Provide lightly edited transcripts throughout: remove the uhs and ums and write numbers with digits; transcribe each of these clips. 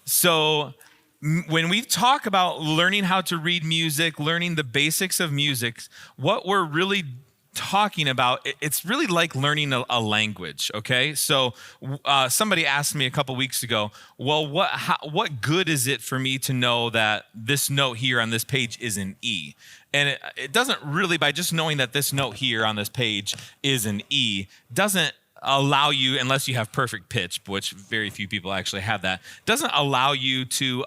So when we talk about learning how to read music, learning the basics of music, what we're really talking about, it's really like learning a language. Okay, so somebody asked me a couple weeks ago, well, what good is it for me to know that this note here on this page is an E? And it doesn't really, by just knowing that this note here on this page is an E, doesn't allow you, unless you have perfect pitch, which very few people actually have that, doesn't allow you to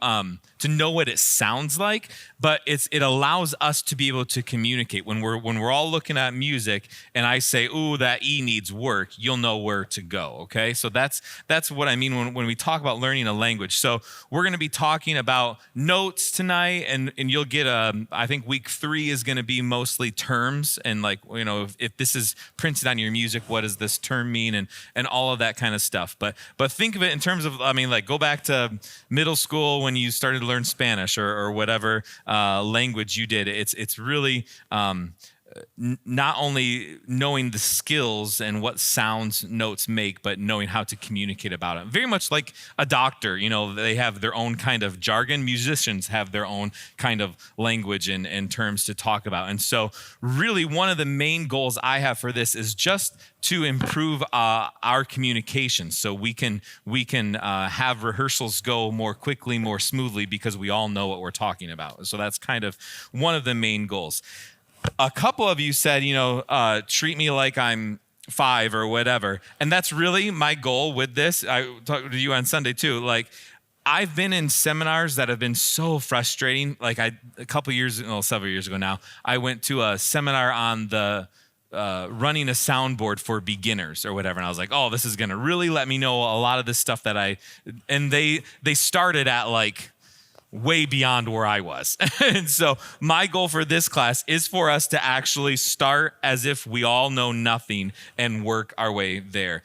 know what it sounds like, but it allows us to be able to communicate. When we're all looking at music and I say, ooh, that E needs work, you'll know where to go. Okay, so that's what I mean when we talk about learning a language. So we're going to be talking about notes tonight, and you'll get I think week 3 is going to be mostly terms, and like, if this is printed on your music, what does this term mean, and all of that kind of stuff. But think of it in terms of, like, go back to middle school when you started to learn Spanish or whatever language you did. It's really not only knowing the skills and what sounds notes make, but knowing how to communicate about it. Very much like a doctor, they have their own kind of jargon. Musicians have their own kind of language and terms to talk about. And so really one of the main goals I have for this is just to improve our communication, so we can have rehearsals go more quickly, more smoothly, because we all know what we're talking about. So that's kind of one of the main goals. A couple of you said, treat me like I'm 5 or whatever. And that's really my goal with this. I talked to you on Sunday too. Like, I've been in seminars that have been so frustrating. Like several years ago now, I went to a seminar on the running a soundboard for beginners or whatever. And I was like, oh, this is going to really let me know a lot of this stuff and they started at like way beyond where I was. And so my goal for this class is for us to actually start as if we all know nothing and work our way there.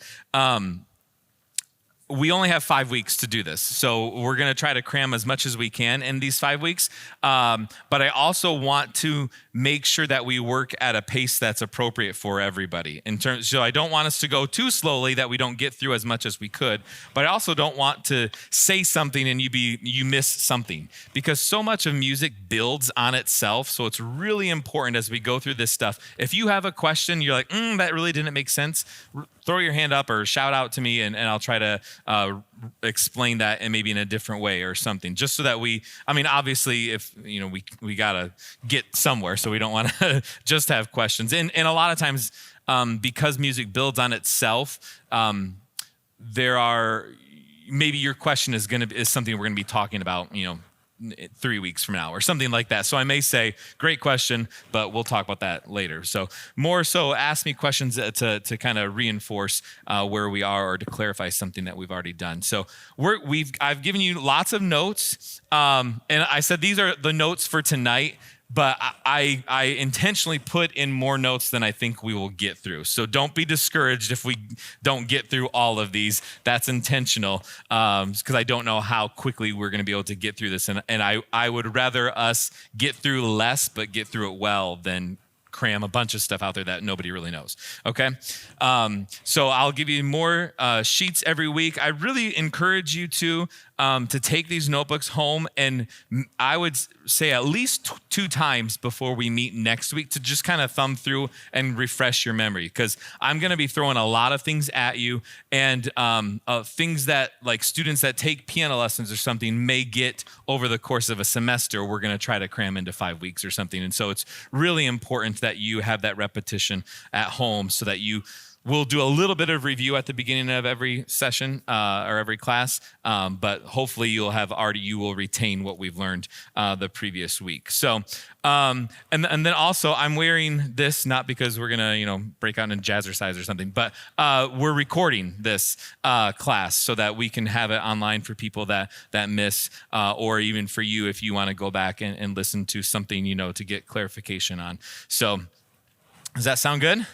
We only have 5 weeks to do this, so we're going to try to cram as much as we can in these 5 weeks. But I also want to make sure that we work at a pace that's appropriate for everybody. So I don't want us to go too slowly that we don't get through as much as we could. But I also don't want to say something and you miss something, because so much of music builds on itself. So it's really important as we go through this stuff. If you have a question, you're like, that really didn't make sense, throw your hand up or shout out to me, and I'll try to explain that and maybe in a different way or something, just so that obviously if we gotta get somewhere, so we don't want to just have questions. And a lot of times, because music builds on itself, there are, maybe your question is something we're gonna be talking about 3 weeks from now or something like that. So I may say, great question, but we'll talk about that later. So more so ask me questions to kind of reinforce where we are, or to clarify something that we've already done. So I've given you lots of notes, and I said these are the notes for tonight, but I intentionally put in more notes than I think we will get through. So don't be discouraged if we don't get through all of these. That's intentional, because I don't know how quickly we're going to be able to get through this. And I would rather us get through less, but get through it well, than cram a bunch of stuff out there that nobody really knows. Okay. So I'll give you more sheets every week. I really encourage you to take these notebooks home, and I would say at least 2 times before we meet next week, to just kind of thumb through and refresh your memory, because I'm going to be throwing a lot of things at you, and things that, like, students that take piano lessons or something may get over the course of a semester, we're going to try to cram into 5 weeks or something. And so it's really important that you have that repetition at home, so that we'll do a little bit of review at the beginning of every session or every class, but hopefully you will retain what we've learned the previous week. So, and then also I'm wearing this not because we're gonna break out in jazzercise or something, but we're recording this class so that we can have it online for people that miss, or even for you if you want to go back and listen to something to get clarification on. So, does that sound good?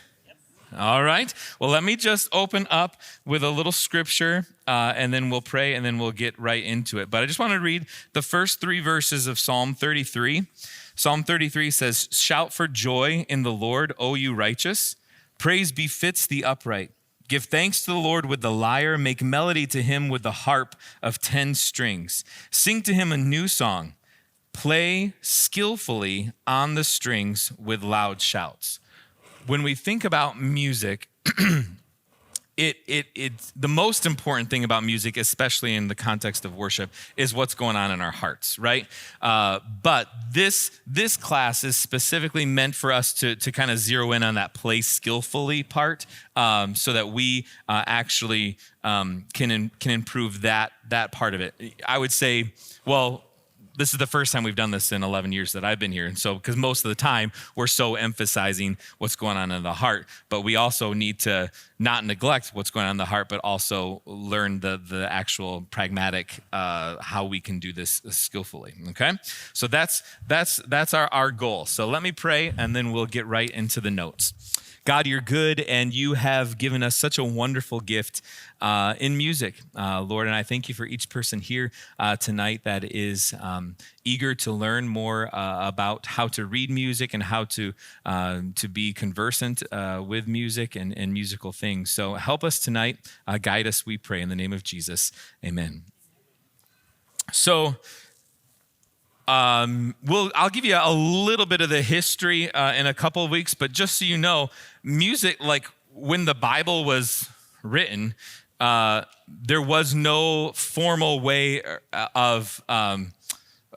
All right. Well, let me just open up with a little scripture, and then we'll pray, and then we'll get right into it. But I just want to read the first 3 verses of Psalm 33. Psalm 33 says, "Shout for joy in the Lord, O you righteous. Praise befits the upright. Give thanks to the Lord with the lyre. Make melody to him with the harp of 10 strings. Sing to him a new song. Play skillfully on the strings with loud shouts. When we think about music, it's the most important thing about music, especially in the context of worship, is what's going on in our hearts, right? But this class is specifically meant for us to kind of zero in on that play skillfully part, so that we actually can improve that part of it. I would say, well, this is the first time we've done this in 11 years that I've been here. And so, because most of the time we're so emphasizing what's going on in the heart, but we also need to not neglect what's going on in the heart, but also learn the actual pragmatic, how we can do this skillfully. Okay. So that's our goal. So let me pray and then we'll get right into the notes. God, you're good, and you have given us such a wonderful gift in music, Lord. And I thank you for each person here tonight that is eager to learn more about how to read music and how to be conversant with music and musical things. So help us tonight. Guide us, we pray, in the name of Jesus. Amen. So I'll give you a little bit of the history in a couple of weeks, but just so you know, music, like when the Bible was written, there was no formal way of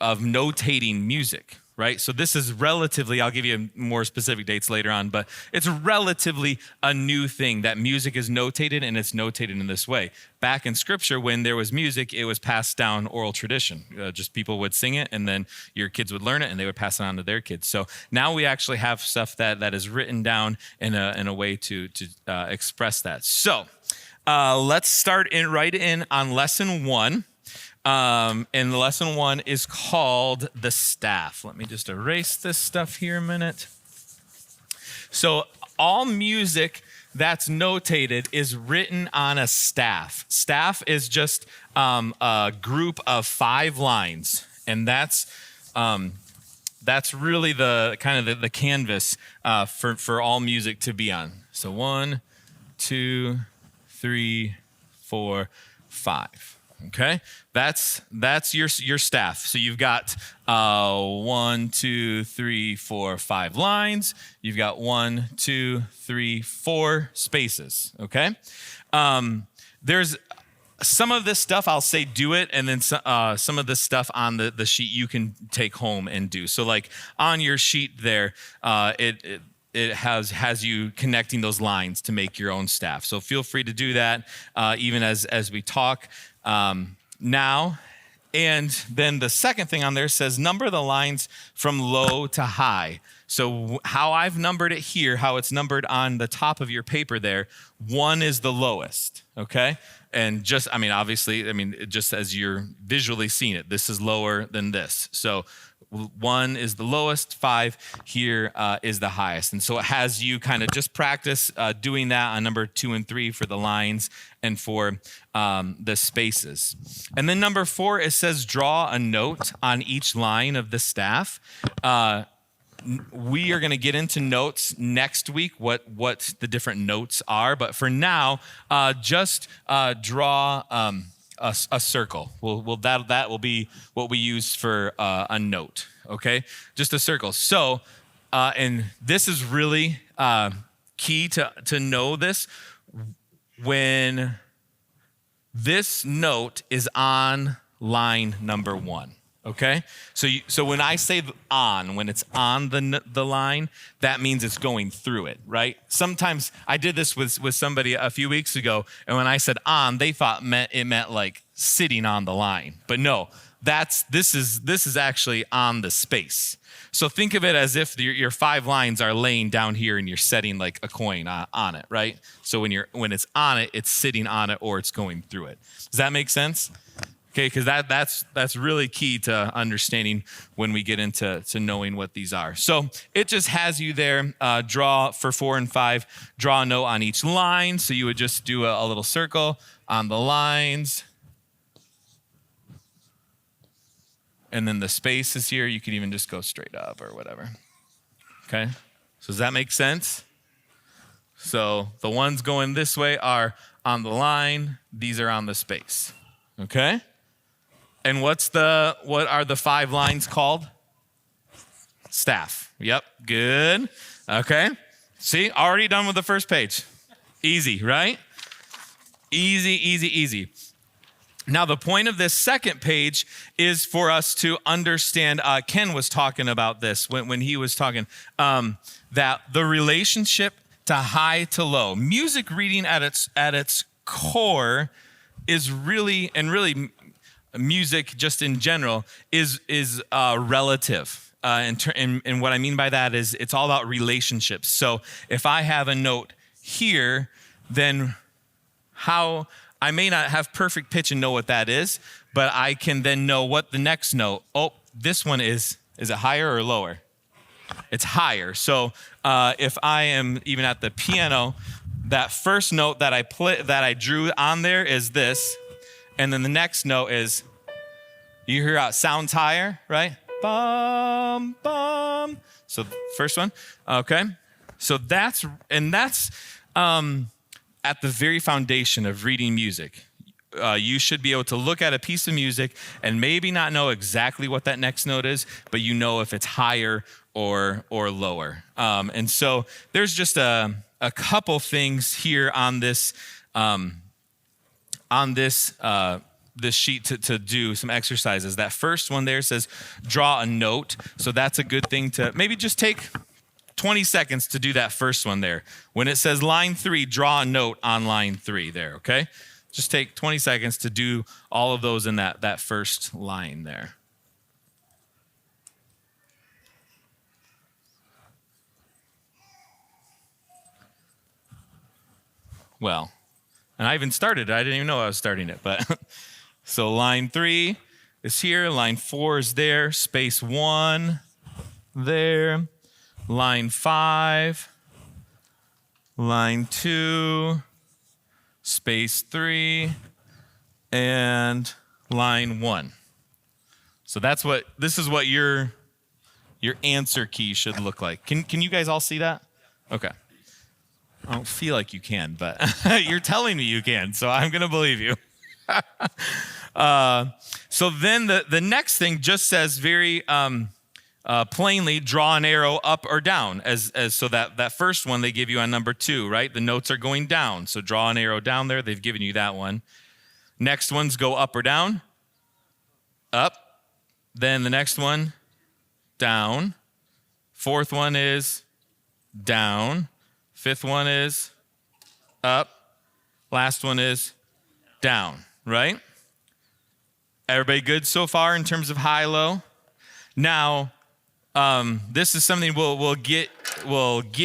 notating music, right? So this is relatively, I'll give you more specific dates later on, but it's relatively a new thing that music is notated, and it's notated in this way. Back in scripture, when there was music, it was passed down oral tradition. Just people would sing it, and then your kids would learn it, and they would pass it on to their kids. So now we actually have stuff that is written down in a way to express that. So let's start right in on lesson 1. And lesson 1 is called the staff. Let me just erase this stuff here a minute. So all music that's notated is written on a staff. Staff is just a group of 5 lines, and that's really the kind of the canvas for all music to be on. So 1, 2, 3, 4, 5. Okay, that's your staff. So you've got 1, 2, 3, 4, 5 lines. You've got 1, 2, 3, 4 spaces. Okay, there's some of this stuff I'll say do it, and then some of this stuff on the sheet you can take home and do. So like on your sheet there, it has you connecting those lines to make your own staff. So feel free to do that even as we talk now. And then the second thing on there says number the lines from low to high. So how I've numbered it here, how it's numbered on the top of your paper there, 1 is the lowest, okay? And obviously, just as you're visually seeing it, this is lower than this. So 1 is the lowest, 5 here is the highest. And so it has you kind of just practice doing that on number 2 and 3 for the lines and for the spaces. And then number 4, it says draw a note on each line of the staff. We are going to get into notes next week, what the different notes are. But for now, just draw a circle. That will be what we use for a note. Okay, just a circle. So, and this is really key to know this. When this note is on line number 1. Okay, so when I say when it's on the line, that means it's going through it, right? Sometimes I did this with somebody a few weeks ago, and when I said on, they thought it meant like sitting on the line, but no, this is actually on the space. So think of it as if your 5 lines are laying down here, and you're setting like a coin on it, right? So when it's on it, it's sitting on it or it's going through it. Does that make sense? Okay, because that's really key to understanding when we get into knowing what these are. So it just has you there, draw for 4 and 5, draw a note on each line. So you would just do a little circle on the lines. And then the space is here. You could even just go straight up or whatever. Okay, so does that make sense? So the ones going this way are on the line. These are on the space. Okay? And what are the 5 lines called? Staff. Yep, good. Okay. See, already done with the first page. Easy, right? Easy, easy, easy. Now, the point of this second page is for us to understand, Ken was talking about this when he was talking, that the relationship to high to low. Music reading at its core is really, and really music just in general, is relative. And what I mean by that is it's all about relationships. So if I have a note here, then I may not have perfect pitch and know what that is, but I can then know what the next note, this one is it higher or lower? It's higher. So if I am even at the piano, that first note that I drew on there is this, and then the next note is, you hear how it sounds higher, right? Bum, bum. So first one, okay. So that's at the very foundation of reading music. You should be able to look at a piece of music and maybe not know exactly what that next note is, but you know if it's higher or lower. And so there's just a couple things here on this this sheet to do some exercises. That first one there says draw a note. So that's a good thing to maybe just take 20 seconds to do that first one there. When it says line 3, draw a note on line 3 there, okay? Just take 20 seconds to do all of those in that first line there. Well, and I even started it. I didn't even know I was starting it, but so line 3 is here, line 4 is there, space 1 there, line 5, line 2, space 3, and line 1. So this is what your answer key should look like. Can you guys all see that? Okay. I don't feel like you can, but you're telling me you can, so I'm going to believe you. So then the next thing just says very plainly, draw an arrow up or down. As so that first one they give you on number 2, right? The notes are going down, so draw an arrow down there. They've given you that one. Next ones go up or down? Up. Then the next one, down. Fourth one is down. Fifth one is up. Last one is down, right? Everybody good so far in terms of high, low? Now, this is something we'll get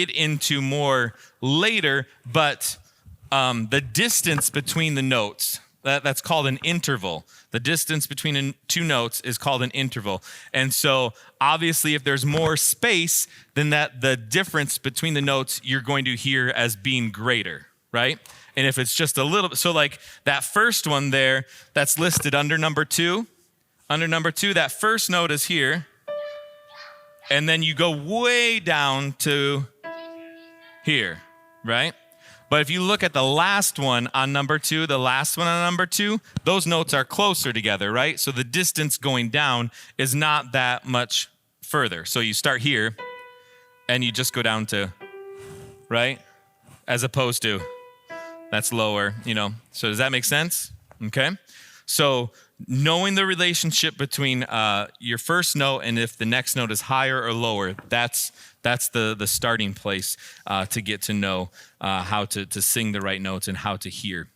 into more later, but the distance between the notes, that's called an interval. The distance between 2 notes is called an interval. And so obviously if there's more space, then the difference between the notes you're going to hear as being greater, right? And if it's just a little bit, so like that first one there that's listed under number 2, that first note is here. And then you go way down to here, right? But if you look at the last one on number 2, those notes are closer together, right? So the distance going down is not that much further. So you start here and you just go down to, right? As opposed to, that's lower, So does that make sense? Okay. So knowing the relationship between your first note and if the next note is higher or lower, that's the starting place to get to know how to sing the right notes and how to hear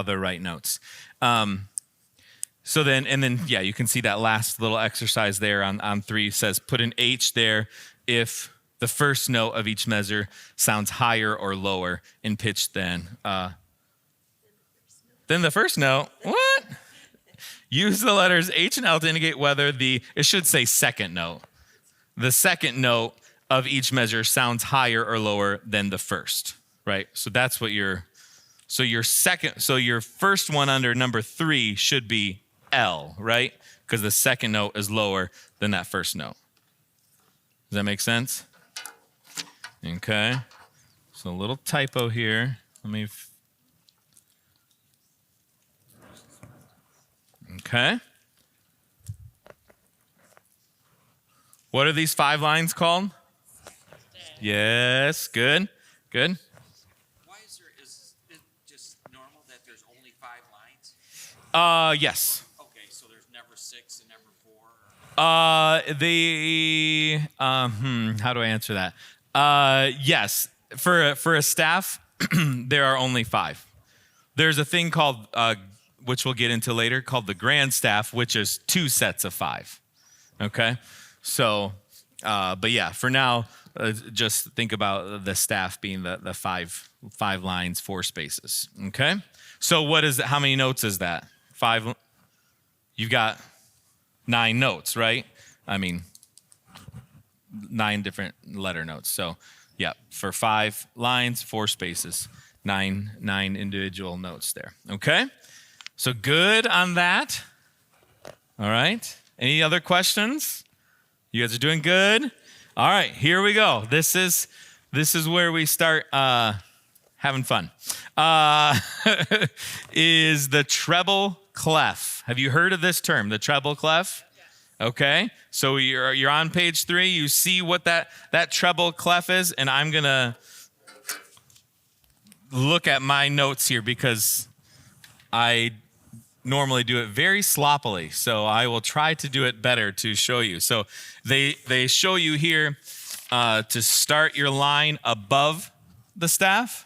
the right notes. So then, you can see that last little exercise there on 3 says put an H there if the first note of each measure sounds higher or lower in pitch than the first note. What? Use the letters H and L to indicate whether it should say second note. The second note of each measure sounds higher or lower than the first, right? So that's what your first one under number 3 should be L, right? Because the second note is lower than that first note. Does that make sense? Okay. So a little typo here. Let me. Okay. What are these 5 lines called? Yes, good, good. Why is it just normal that there's only 5 lines? Yes. Okay, so there's never 6 and never 4? How do I answer that? Yes, for a staff, there are only 5. There's a thing called, which we'll get into later, called the grand staff, which is 2 sets of 5. Okay, so, but yeah, for now, just think about the staff being the five lines, 4 spaces. Okay, so what is it? How many notes is that? 5. You've got 9 notes, right? I mean, 9 different letter notes. So, yeah, for 5 lines, 4 spaces, 9 individual notes there. Okay, so good on that. All right. Any other questions? You guys are doing good. All right, here we go. This is where we start having fun. Is the treble clef. Have you heard of this term, the treble clef? Okay, so you're on page 3. You see what that treble clef is, and I'm gonna look at my notes here because I normally do it very sloppily. So I will try to do it better to show you. So they show you here to start your line above the staff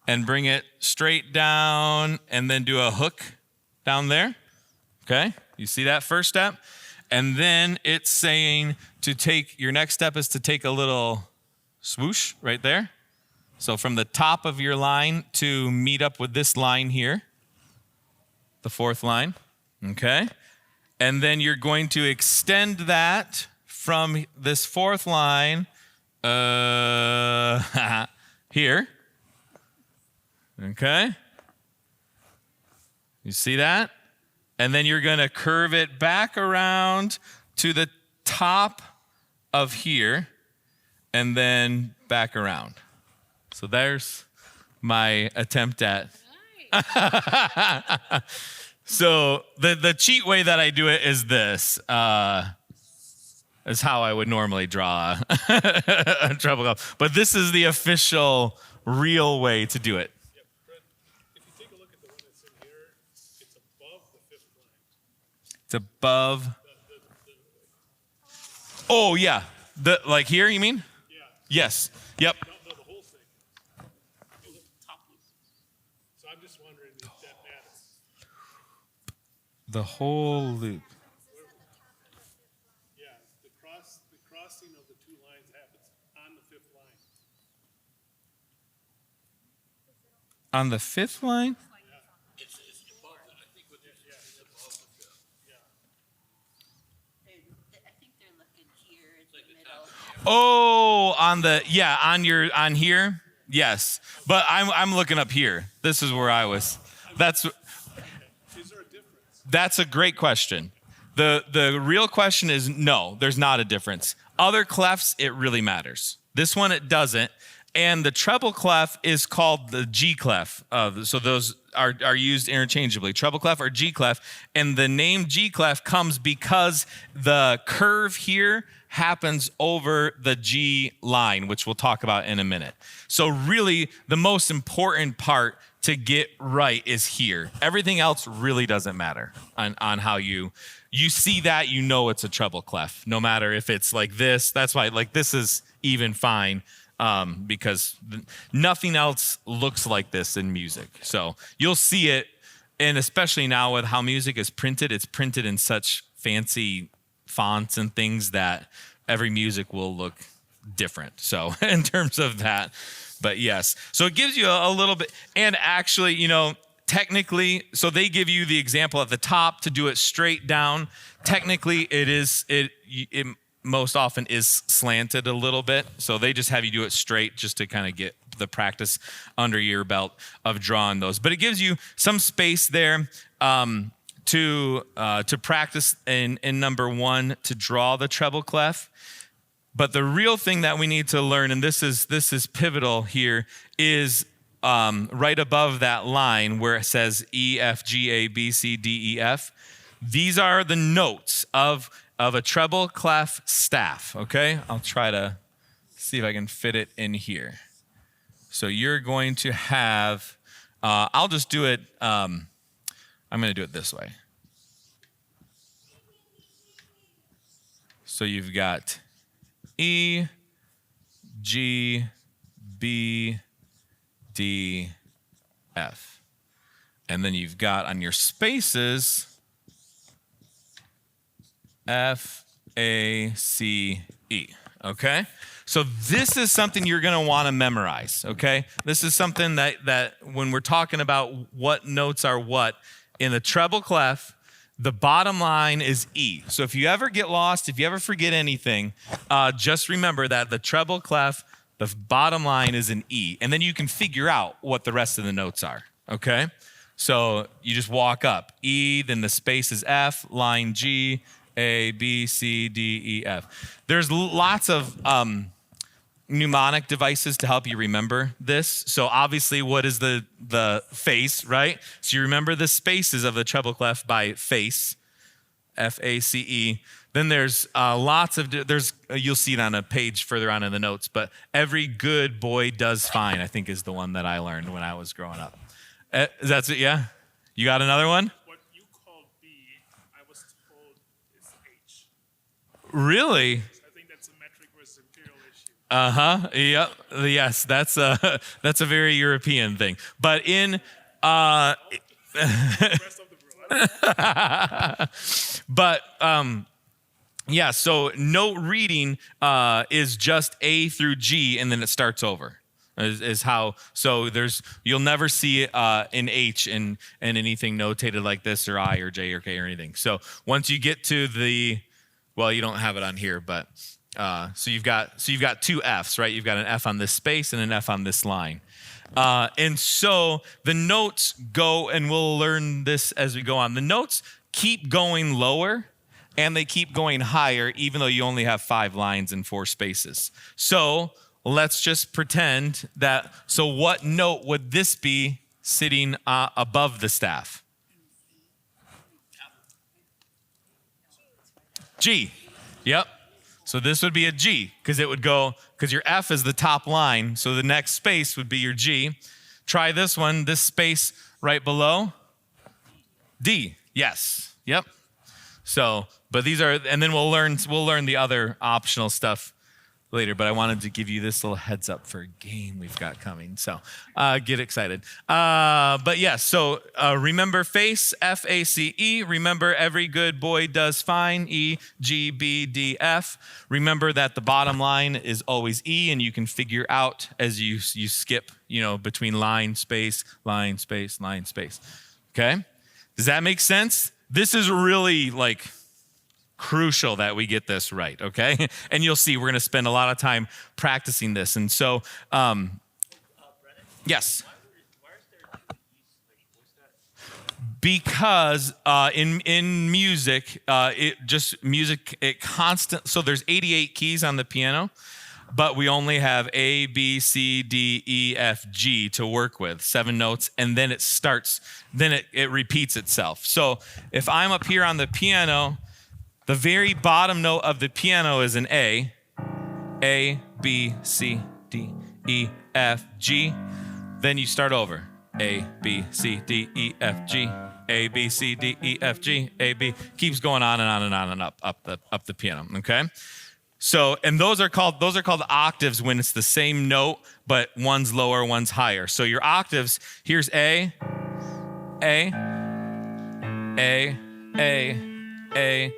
and bring it straight down, and then do a hook down there. Okay, you see that first step? And then it's saying your next step is to take a little swoosh right there. So from the top of your line to meet up with this line here, the 4th line, okay? And then you're going to extend that from this 4th line here, okay? You see that? And then you're going to curve it back around to the top of here and then back around. So there's my attempt at. So the cheat way that I do it is this. Is how I would normally draw a treble clef. But this is the official, real way to do it. It's above. Oh, yeah. Like here, you mean? Yeah. Yes. Yep. No, the whole thing. Top loop. So I'm just wondering if that matters. The whole loop. Yeah, the crossing of the 2 lines happens on the 5th line. On the 5th line? Oh, on here? Yes. But I'm looking up here. This is where I was. Is there a difference? That's a great question. The real question is no, there's not a difference. Other clefs, it really matters. This one, it doesn't. And the treble clef is called the G clef. So those are used interchangeably, treble clef or G clef. And the name G clef comes because the curve here happens over the G line, which we'll talk about in a minute. So really, the most important part to get right is here. Everything else really doesn't matter on how you see that, you know it's a treble clef, no matter if it's like this. That's why like this is even fine. Because nothing else looks like this in music. So you'll see it, and especially now with how music is printed, it's printed in such fancy fonts and things that every music will look different. So in terms of that, but yes. So it gives you a little bit, and actually, technically, so they give you the example at the top to do it straight down. Technically, it most often is slanted a little bit. So they just have you do it straight just to kind of get the practice under your belt of drawing those. But it gives you some space there to practice in number 1 to draw the treble clef. But the real thing that we need to learn, and this is pivotal here, is right above that line where it says E, F, G, A, B, C, D, E, F. These are the notes of a treble clef staff, okay? I'll try to see if I can fit it in here. So you're going to have, I'll just do it, I'm going to do it this way. So you've got E, G, B, D, F. And then you've got on your spaces, F, A, C, E. Okay? So this is something you're going to want to memorize. Okay? This is something that when we're talking about what notes are what, in the treble clef, the bottom line is E. So if you ever get lost, if you ever forget anything, just remember that the treble clef, the bottom line is an E. And then you can figure out what the rest of the notes are, okay? So you just walk up. E, then the space is F, line G, A, B, C, D, E, F. There's lots of mnemonic devices to help you remember this. So obviously, what is the face, right? So you remember the spaces of the treble clef by face, F-A-C-E. Then there's lots of, you'll see it on a page further on in the notes, but every good boy does fine, I think is the one that I learned when I was growing up. That's it, yeah? You got another one? What you call B, I was told is H. Really? I think that's a metric versus imperial issue. Yep. Yes, that's a very European thing. But in The rest of the world. but yeah, so note reading is just A through G, and then it starts over. Is how, so you'll never see an H in anything notated like this, or I or J or K or anything. So once you get to well, you don't have it on here, but so you've got two Fs, right? You've got an F on this space and an F on this line. And so the notes go, and we'll learn this as we go on. The notes keep going lower and they keep going higher, even though you only have 5 lines and 4 spaces. So let's just pretend that, so what note would this be sitting above the staff? G. Yep. So this would be a G, because it would go, because your F is the top line, so the next space would be your G. Try this one, this space right below. D. Yes. Yep. So, but these are, and then we'll learn the other optional stuff later, but I wanted to give you this little heads up for a game we've got coming. So get excited. But yes, so remember face, F-A-C-E. Remember every good boy does fine, E, G, B, D, F. Remember that the bottom line is always E, and you can figure out as you skip, between line, space, line, space, line, space. Okay? Does that make sense? This is really crucial that we get this right, okay? And you'll see we're going to spend a lot of time practicing this. And so, yes. Why is there what's that? Because in music, it constant. So there's 88 keys on the piano, but we only have A, B, C, D, E, F, G to work with, 7 notes, and then it starts. Then it repeats itself. So if I'm up here on the piano, the very bottom note of the piano is an A. A, B, C, D, E, F, G. Then you start over. A, B, C, D, E, F, G. A, B, C, D, E, F, G. A, B. Keeps going on and on and on and up the piano. Okay. So, and those are called octaves when it's the same note, but one's lower, one's higher. So your octaves, here's A, A, A, A, A,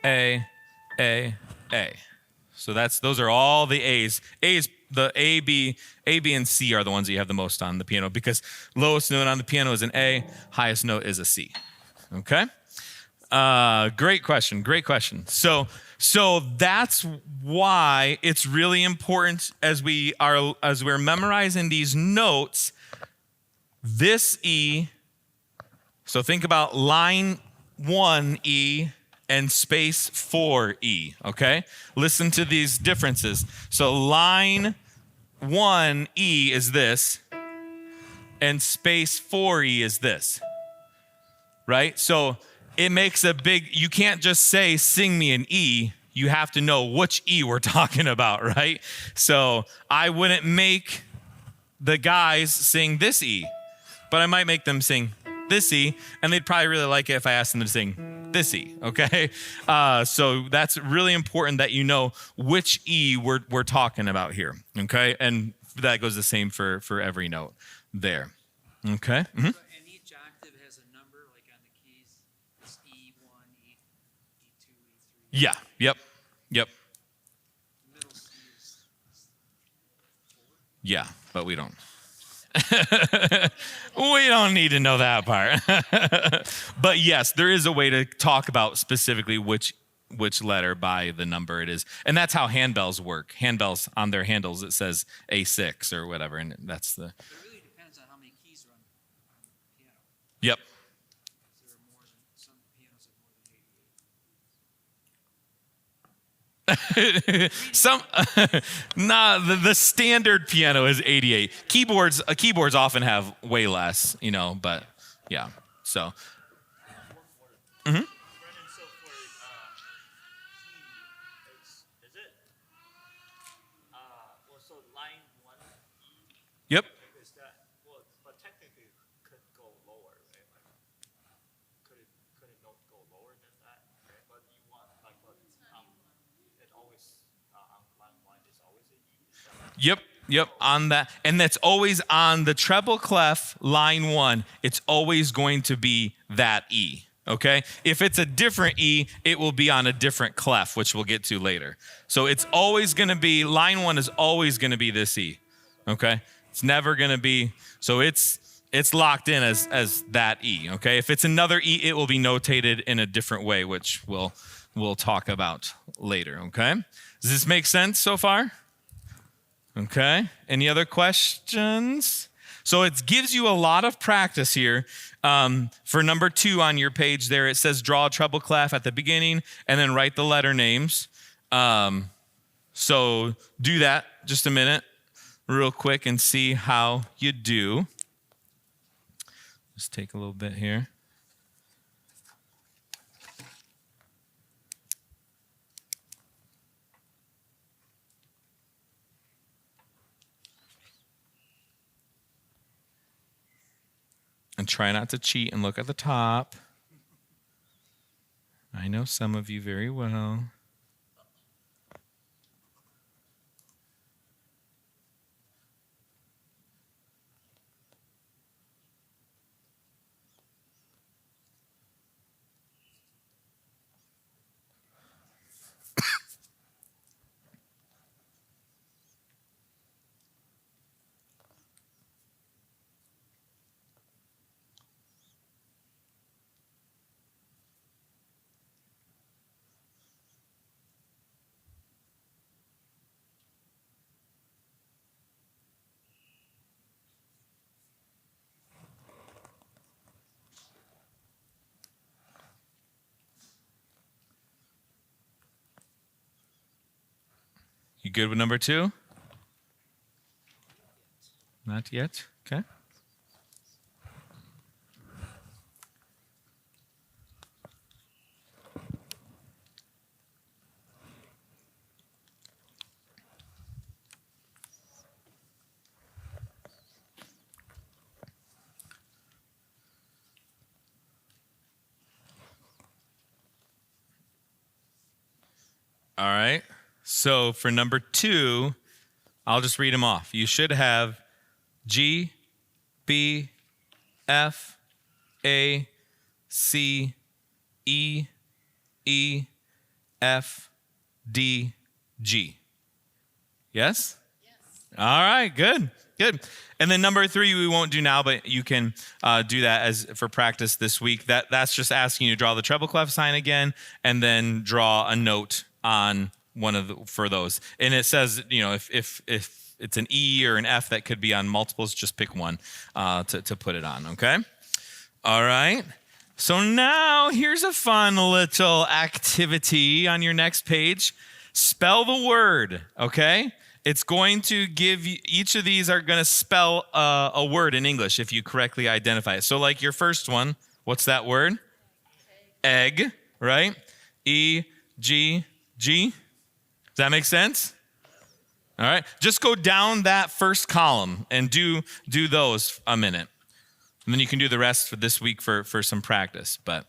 A, A, A. So those are all the A's. The A, B, and C are the ones that you have the most on the piano, because lowest note on the piano is an A, highest note is a C. Okay? Great question. So that's why it's really important as we're memorizing these notes, this E. So think about line 1 E and space 4E, okay? Listen to these differences. So line 1E is this, and space 4E is this, right? So it makes a big, you can't just say, sing me an E. You have to know which E we're talking about, right? So I wouldn't make the guys sing this E, but I might make them sing this E, and they'd probably really like it if I asked them to sing this E, okay? So that's really important that you know which E we're talking about here, okay? And that goes the same for every note there, okay? Mhm. And each octave has a number, like on the keys, it's E1, E2, E3. Yeah, yep. Middle C is Yeah, but we don't. We don't need to know that part. But yes, there is a way to talk about specifically which letter by the number it is. And that's how handbells work. Handbells, on their handles, it says A6 or whatever. And that's the, It really depends on how many keys are on the piano. yep. There are more than, some pianos have more than 88. Some, nah, the standard piano is 88. Keyboards often have way less, but yeah. So, Brendan, so for key, is it? Well, so line 1E yep. is that? Well, but technically could go lower, right? Like, could it not go lower than that? Right? But you want like what? It always on line 1 is always an E. Is that Yep, on that. And that's always on the treble clef, line 1. It's always going to be that E, okay? If it's a different E, it will be on a different clef, which we'll get to later. So it's always going to be, line 1 is always going to be this E, okay? It's never going to be, so it's locked in as that E, okay? If it's another E, it will be notated in a different way, which we'll talk about later, okay? Does this make sense so far? Okay. Any other questions? So it gives you a lot of practice here. For number 2 on your page there, it says draw a treble clef at the beginning and then write the letter names. So do that just a minute real quick and see how you do. Just take a little bit here. And try not to cheat and look at the top. I know some of you very well. You good with number 2? Not yet? Okay. All right. So for number 2, I'll just read them off. You should have G, B, F, A, C, E, E, F, D, G. Yes? Yes. All right, good. And then number 3 we won't do now, but you can do that as for practice this week. That's just asking you to draw the treble clef sign again, and then draw a note on for those. And it says, if it's an E or an F that could be on multiples, just pick one to put it on, okay? All right. So now here's a fun little activity on your next page. Spell the word, okay? It's going to give you, each of these are going to spell a word in English if you correctly identify it. So like your first one, what's that word? Egg, right? E-G-G. Does that make sense? All right. Just go down that first column and do those a minute. And then you can do the rest for this week for some practice. But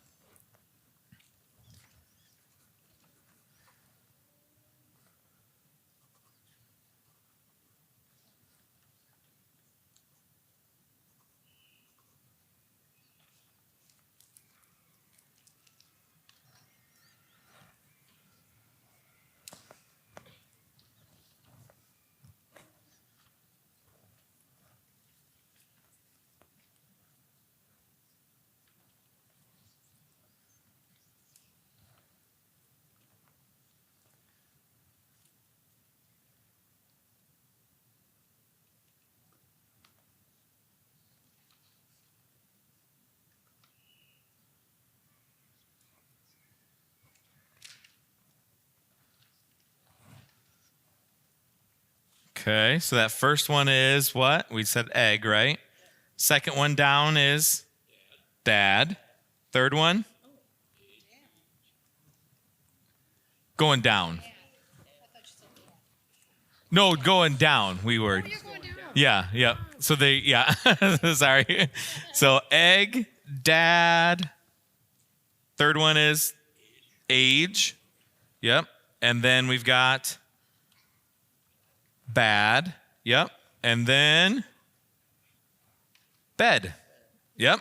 okay, so that first one is what? We said egg, right? Second one down is dad. Third one? Going down. No, going down. We were. Yeah, yep. So yeah. Sorry. So egg, dad. Third one is age. Yep. And then we've got bad. Yep. And then bed. Yep.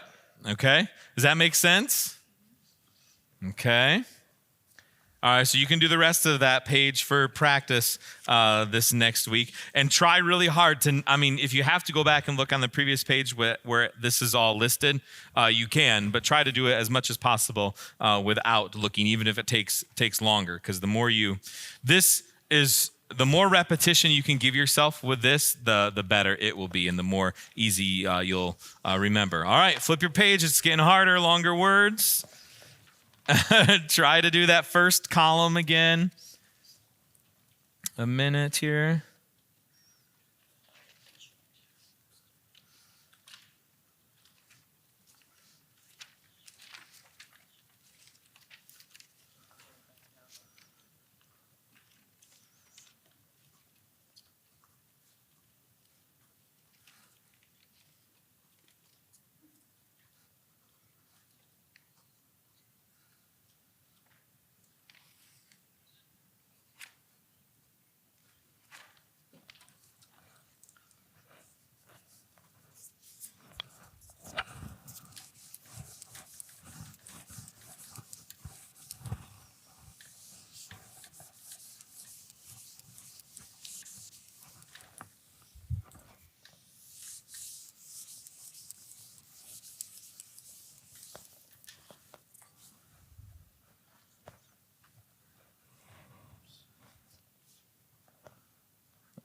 Okay. Does that make sense? Okay. All right, so you can do the rest of that page for practice this next week. And try really hard to, if you have to go back and look on the previous page where this is all listed, you can, but try to do it as much as possible without looking, even if it takes longer. Because the more repetition you can give yourself with this, the better it will be, and the more easy you'll remember. All right, flip your page. It's getting harder, longer words. Try to do that first column again. A minute here.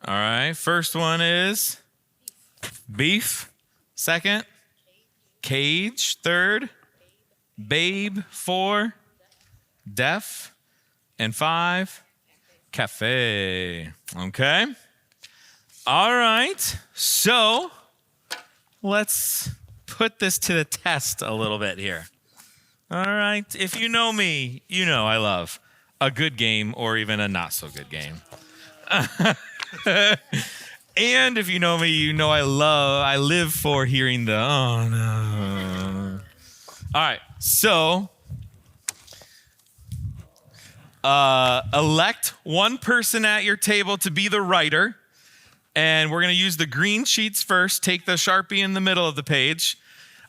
All right, first one is beef. Second, cage. Third, babe. 4, deaf. And 5, cafe. Okay. All right, so let's put this to the test a little bit here. All right, if you know me, you know I love a good game or even a not so good game. And if you know me, you know I live for hearing the oh no. All right, so elect one person at your table to be the writer, and we're going to use the green sheets first. Take the Sharpie in the middle of the page.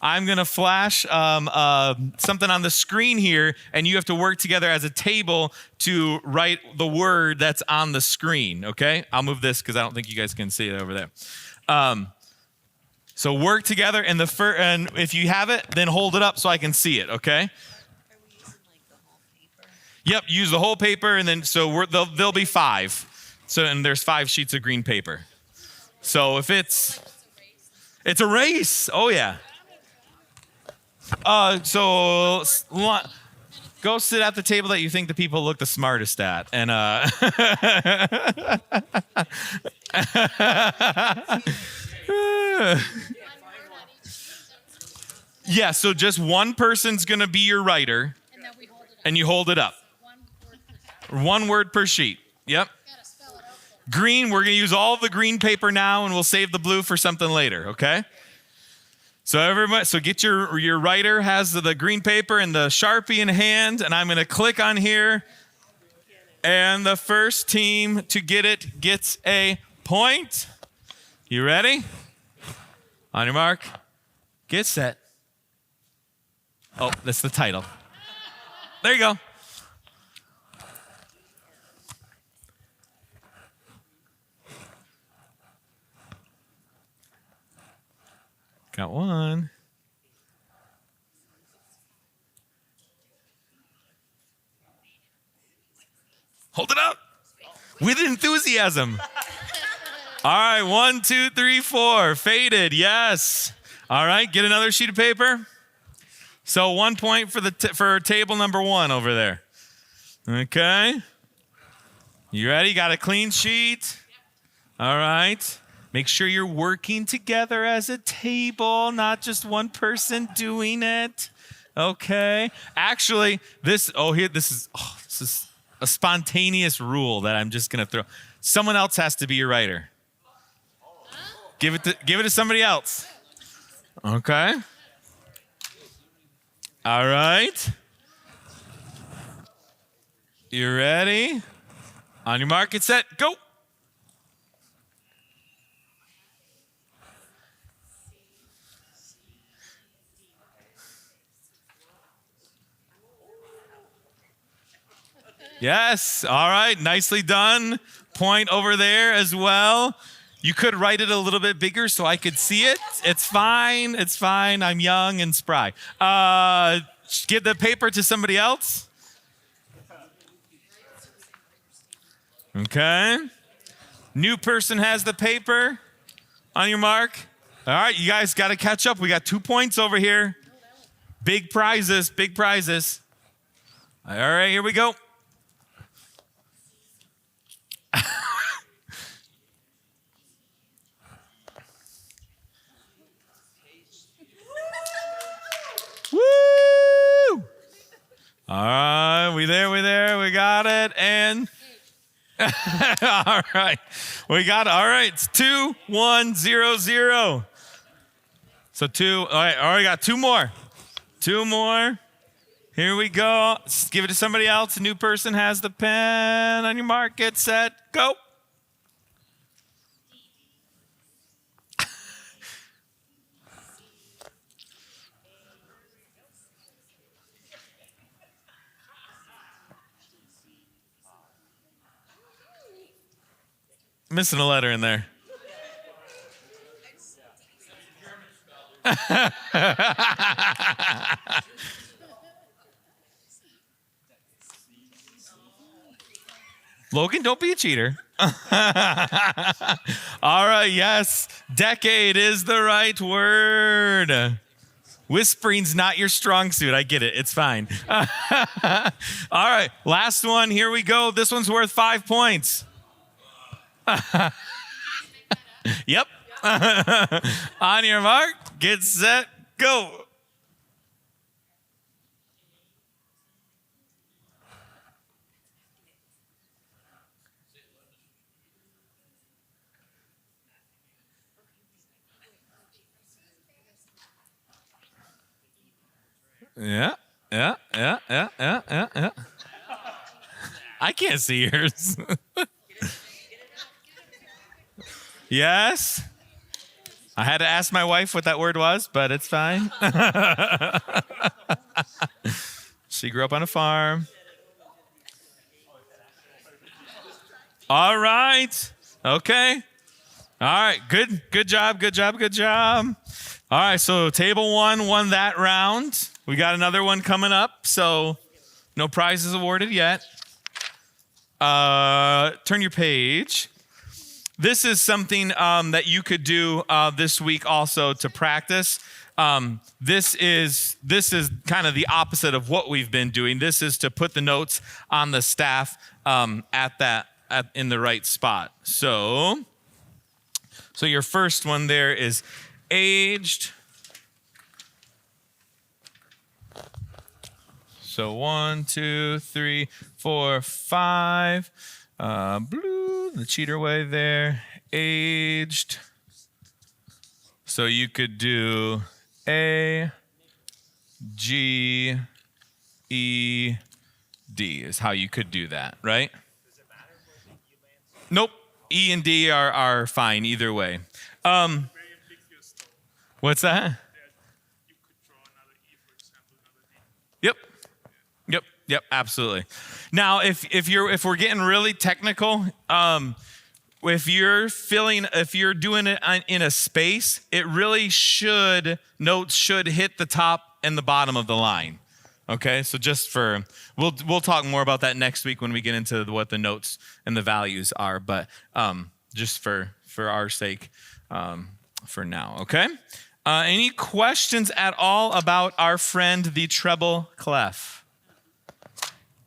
I'm going to flash something on the screen here, and you have to work together as a table to write the word that's on the screen, okay? I'll move this because I don't think you guys can see it over there. So work together, and and if you have it, then hold it up so I can see it, okay? Are we using like the whole paper? Yep, use the whole paper, and then there'll be 5. So and there's 5 sheets of green paper. So if it's a race. Oh yeah. Go sit at the table that you think the people look the smartest at, and yeah. So just one person's gonna be your writer, And then we hold it up. and you hold it up. 1 word per second. 1 word per sheet. Yep. Gotta spell it out. Green. We're gonna use all the green paper now, and we'll save the blue for something later. Okay. So everybody, get your writer has the green paper and the Sharpie in hand, and I'm gonna click on here, and the first team to get it gets a point. You ready? On your mark, get set. Oh, that's the title. There you go. Got one. Hold it up with enthusiasm. All right, 1, 2, 3, 4. Faded, yes. All right, get another sheet of paper. So 1 point for table number 1 over there. Okay. You ready? Got a clean sheet? All right. Make sure you're working together as a table, not just one person doing it. Okay. Actually, this is a spontaneous rule that I'm just gonna throw. Someone else has to be your writer. Give it to somebody else. Okay. All right. You ready? On your mark, get set, go. Yes. All right. Nicely done. Point over there as well. You could write it a little bit bigger so I could see it. It's fine. It's fine. I'm young and spry. Give the paper to somebody else. Okay. New person has the paper. On your mark. All right. You guys got to catch up. We got 2 points over here. Big prizes. Big prizes. All right. Here we go. Woo! All right, we there, we got it, and all right, we got it. All right, it's 2, 1, 0, 0. So 2. All right, got 2 more. 2 more. Here we go. Let's give it to somebody else. A new person has the pen. On your mark, get set, go. Missing a letter in there. Logan, don't be a cheater. All right, yes. Decade is the right word. Whispering's not your strong suit. I get it. It's fine. All right, last one. Here we go. This one's worth 5 points. Yep. On your mark, get set, go. Yeah. I can't see yours. Yes. I had to ask my wife what that word was, but it's fine. She grew up on a farm. All right. Okay. All right. Good job. All right. So table 1 won that round. We got another one coming up. So no prizes awarded yet. Turn your page. This is something that you could do this week also to practice. this is kind of the opposite of what we've been doing. This is to put the notes on the staff in the right spot. So your first one there is aged. So 1, 2, 3, 4, 5. Blue, the cheater way there. Aged. So you could do A, G, E, D is how you could do that, right? Nope. E and D are fine either way. Very ambiguous though. What's that? That you could draw another E, for example, another D. Yep, absolutely. Now, if we're getting really technical, if you're doing it in a space, it really notes should hit the top and the bottom of the line. Okay, so we'll talk more about that next week when we get into what the notes and the values are, but just for our sake, for now. Okay. Any questions at all about our friend the treble clef?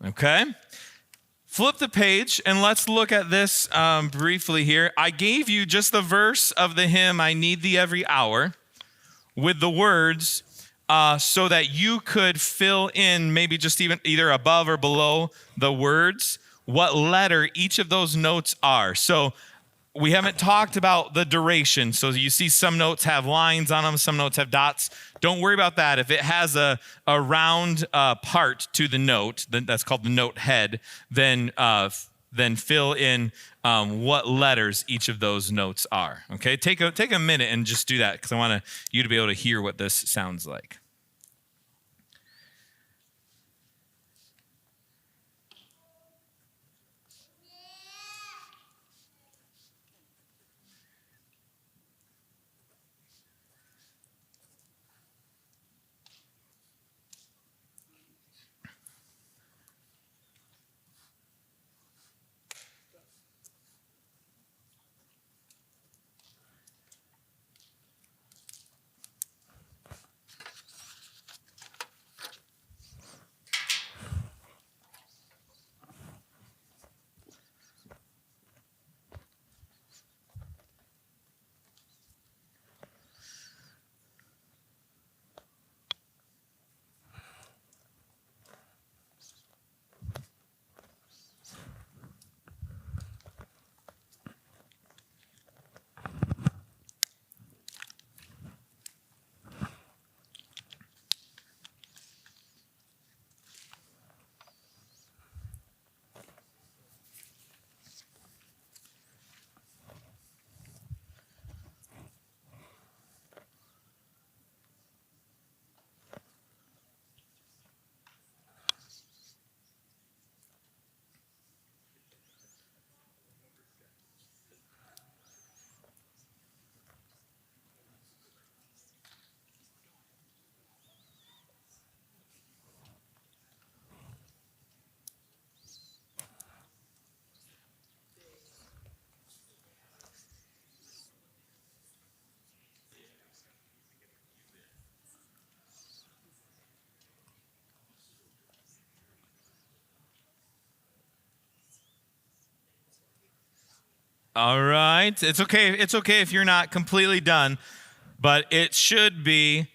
Okay. Flip the page and let's look at this briefly here. I gave you just the verse of the hymn, I Need Thee Every Hour, with the words so that you could fill in maybe just either above or below the words what letter each of those notes are. So we haven't talked about the duration. So you see some notes have lines on them, some notes have dots. Don't worry about that. If it has a round part to the note, that's called the note head, then fill in what letters each of those notes are. Okay, take a minute and just do that because I want you to be able to hear what this sounds like. All right. It's okay. It's okay if you're not completely done, but it should be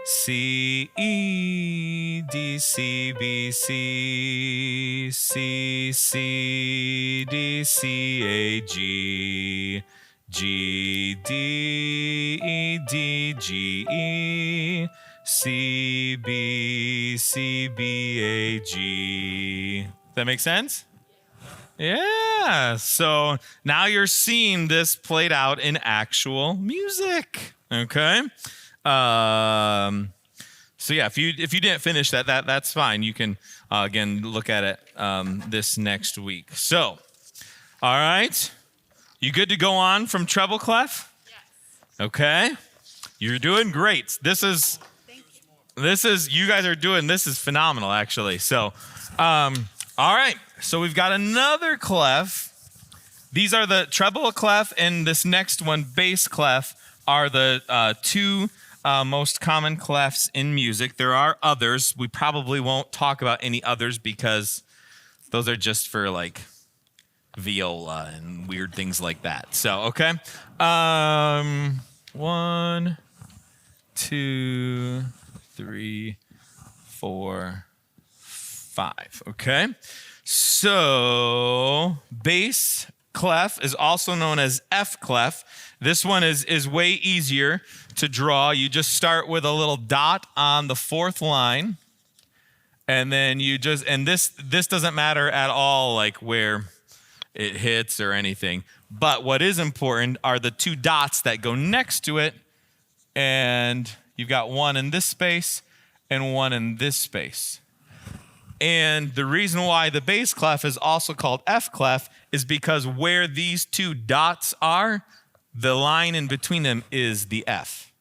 C, E, D, C, B, C, C, C, D, C, A, G, G, D, E, D, G, E, C, B, C, B, A, G. Does that make sense? Yeah, so now you're seeing this played out in actual music. Okay, so yeah, if you didn't finish that's fine. You can again look at it this next week. So, all right, you good to go on from treble clef? Yes. Okay, you're doing great. This is you guys are doing this is phenomenal actually. So, all right. So we've got another clef. These are the treble clef and this next one, bass clef, are the two most common clefs in music. There are others. We probably won't talk about any others because those are just for like viola and weird things like that. So, okay. 1, 2, 3, 4, 5. Okay. So, bass clef is also known as F clef. This one is way easier to draw. You just start with a little dot on the 4th line. And then you just, and this doesn't matter at all, like where it hits or anything. But what is important are the 2 dots that go next to it. And you've got one in this space and one in this space. And the reason why the bass clef is also called F clef is because where these 2 dots are, the line in between them is the F.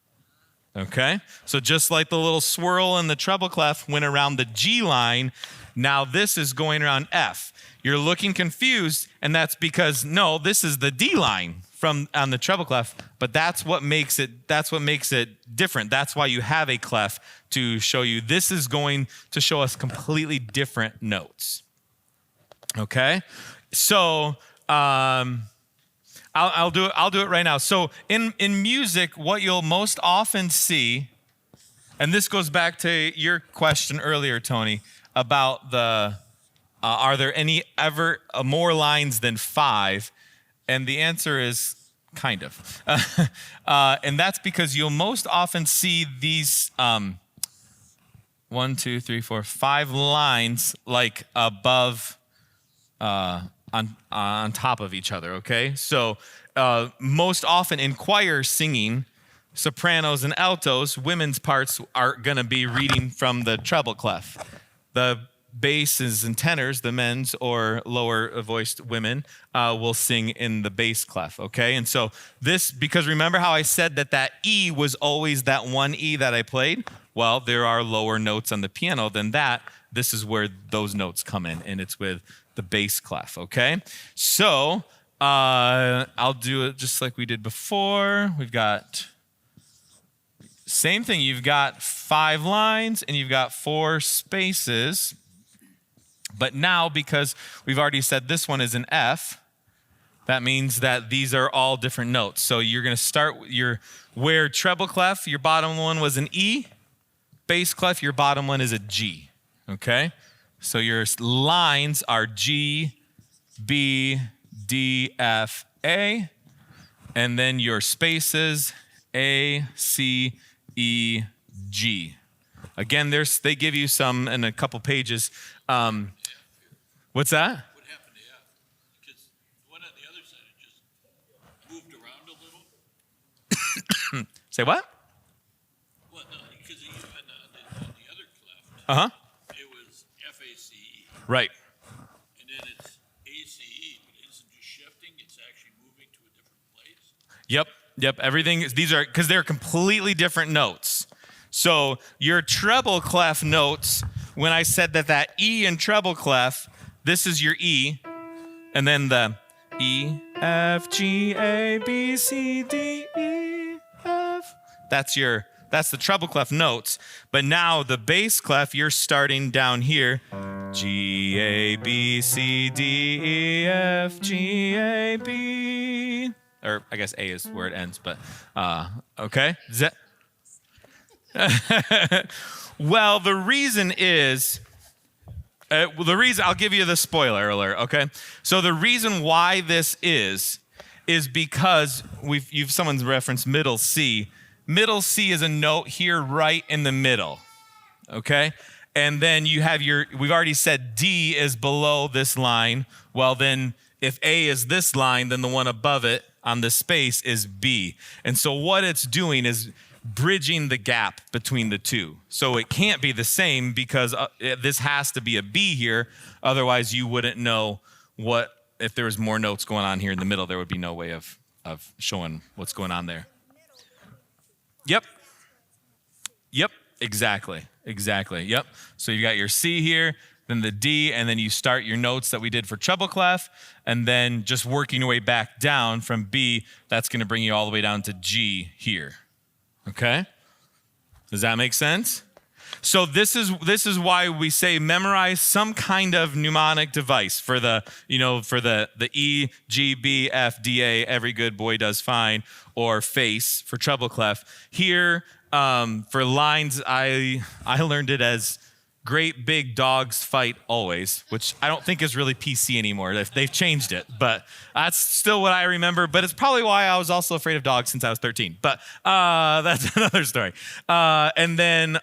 Okay? So just like the little swirl in the treble clef went around the G line, now this is going around F. You're looking confused, and that's because no, this is the D line from on the treble clef, but that's what makes it different. That's why you have a clef to show you this is going to show us completely different notes. Okay? So I'll do it right now. So in music, what you'll most often see, and this goes back to your question earlier, Tony, about the are there any ever more lines than 5? And the answer is kind of. And that's because you'll most often see these 1, 2, 3, 4, 5 lines like above on top of each other, okay? So most often in choir singing, sopranos and altos, women's parts are going to be reading from the treble clef. The basses and tenors, the men's or lower voiced women, will sing in the bass clef, okay? And so this, because remember how I said that E was always that one E that I played? Well, there are lower notes on the piano than that. This is where those notes come in, and it's with the bass clef, okay? So I'll do it just like we did before. We've got same thing. You've got 5 lines, and you've got 4 spaces. But now, because we've already said this one is an F, that means that these are all different notes. So you're going to start where treble clef, your bottom one was an E, bass clef, your bottom one is a G, okay? So your lines are G, B, D, F, A, and then your spaces A, C, E, G. Again, they give you some in a couple pages. What's that? What happened to F? Because the one on the other side, it just moved around a little. Say what? Well, no, because on the other clef, Uh-huh. it was F-A-C-E. Right. And then it's A-C-E, but it isn't just shifting, it's actually moving to a different place. Yep. Everything is, these are, because they're completely different notes. So your treble clef notes, when I said that E in treble clef, this is your E, and then the E, F, G, A, B, C, D, E, F. That's the treble clef notes. But now the bass clef, you're starting down here. G, A, B, C, D, E, F, G, A, B. Or I guess A is where it ends, but okay. Is that? Well, the reason is, I'll give you the spoiler alert, okay? So the reason why this is because someone's referenced middle C. Middle C is a note here right in the middle, okay? And then you have we've already said D is below this line. Well, then if A is this line, then the one above it on this space is B. And so what it's doing is bridging the gap between the two. So it can't be the same because this has to be a B here. Otherwise, you wouldn't know if there was more notes going on here in the middle, there would be no way of showing what's going on there. Yep. Exactly. Yep. So you got your C here, then the D, and then you start your notes that we did for treble clef, and then just working your way back down from B, that's going to bring you all the way down to G here. Okay? Does that make sense? So this is why we say memorize some kind of mnemonic device for the E, G, B, F, D, A, every good boy does fine, or face for treble clef. Here for lines, I learned it as great big dogs fight always, which I don't think is really PC anymore. They've changed it, but that's still what I remember. But it's probably why I was also afraid of dogs since I was 13. But that's another story. And then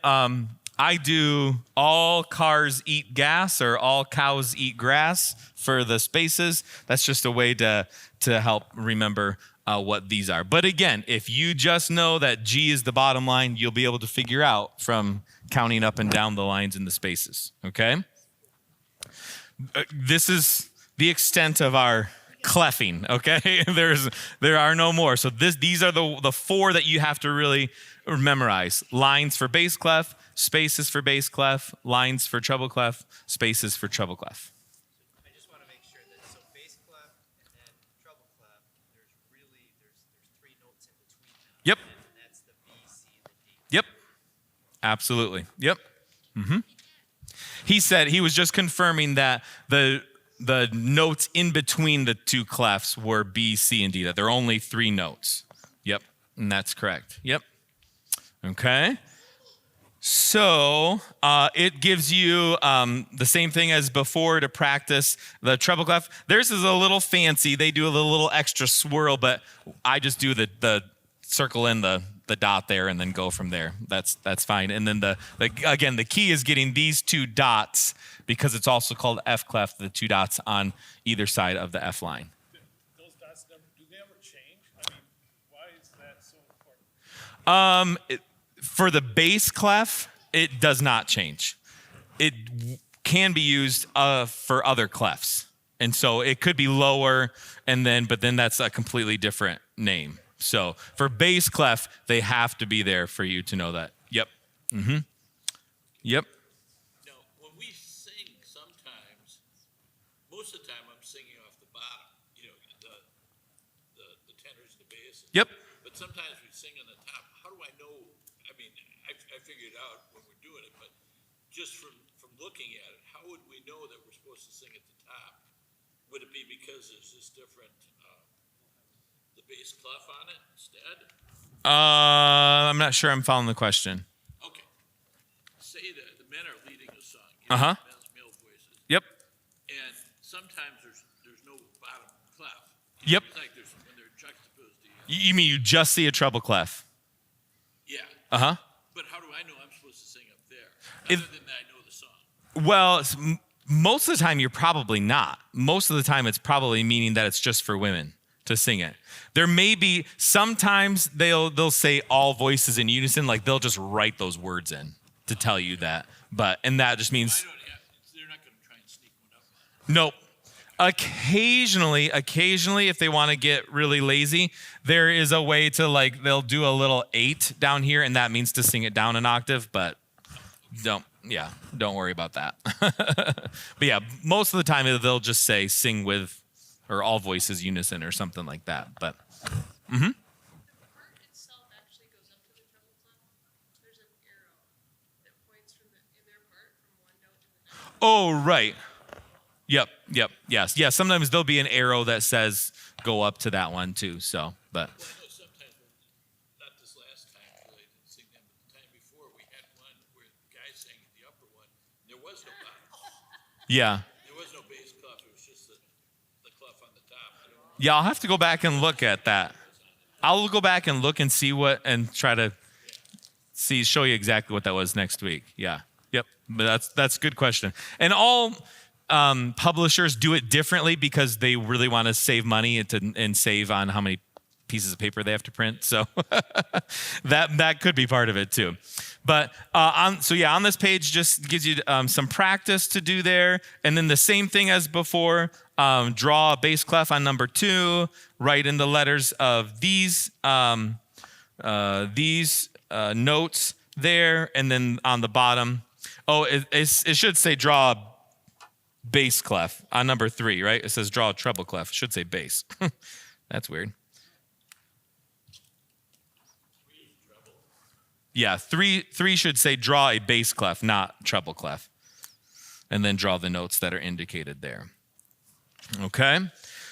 I do all cars eat gas or all cows eat grass for the spaces. That's just a way to help remember what these are. But again, if you just know that G is the bottom line, you'll be able to figure out from counting up and down the lines in the spaces, okay? This is the extent of our cleffing, okay? There are no more. So these are the four that you have to really memorize. Lines for bass clef, spaces for bass clef, lines for treble clef, spaces for treble clef. I just want to make sure that, so bass clef and then treble clef, there's three notes in between them. Yep. And that's the B, C, the D. Yep. Absolutely. Yep. He said he was just confirming that the notes in between the two clefs were B, C, and D, that there are only three notes. Yep. And that's correct. Yep. Okay. So it gives you the same thing as before to practice the treble clef. Theirs is a little fancy. They do a little extra swirl, but I just do the circle in the dot there and then go from there. That's fine. And then again, the key is getting these two dots because it's also called F clef, the two dots on either side of the F line. Those dots do they ever change? I mean, why is that so important? For the bass clef, it does not change. It can be used for other clefs. And so it could be lower but then that's a completely different name. So for bass clef, they have to be there for you to know that. Yep. Yep. Now, when we sing sometimes, most of the time I'm singing off the bottom, the tenors and the basses. Yep. But sometimes we sing on the top. How do I know? I mean, I figured it out when we're doing it, but just from looking at it, how would we know that we're supposed to sing at the top? Would it be because there's this different, the bass clef on it instead? I'm not sure I'm following the question. Okay. Say that the men are leading a song. Uh-huh. Men's male voices. Yep. And sometimes there's no bottom clef. Yep. It's like when they're juxtaposed to You mean you just see a treble clef? Yeah. Uh-huh. But how do I know I'm supposed to sing up there? If- Other than that, I know the song. Well, most of the time you're probably not. Most of the time it's probably meaning that it's just for women to sing it. There may be sometimes they'll say all voices in unison, like they'll just write those words in to tell you that. And that just means They're not going to try and sneak one up on nope. Occasionally, if they want to get really lazy, there is a way to they'll do a little 8 down here, and that means to sing it down an octave, but don't worry about that. But yeah, most of the time they'll just say sing with or all voices unison or something like that. But The part itself actually goes up to the treble clef. There's an arrow that points from in their part from one note to the next. oh, right. Yep. Yes. Yeah, sometimes there'll be an arrow that says go up to that one too. So, but I know sometimes, not this last time, because I didn't sing them, but the time before, we had one where the guy sang at the upper one. There was no bottom. yeah. There was no bass clef. It was just the clef on the top. I don't know. Yeah, I'll have to go back and look at that. I'll go back and look and see and try to show you exactly what that was next week. Yeah. Yep. But that's a good question. And all publishers do it differently because they really want to save money and save on how many pieces of paper they have to print. So that could be part of it too. But on this page just gives you some practice to do there. And then the same thing as before, draw a bass clef on number 2, write in the letters of these notes there. And then on the bottom, it should say draw a bass clef on number 3, right? It says draw a treble clef. It should say bass. That's weird. Yeah, three should say draw a bass clef, not treble clef. And then draw the notes that are indicated there. Okay?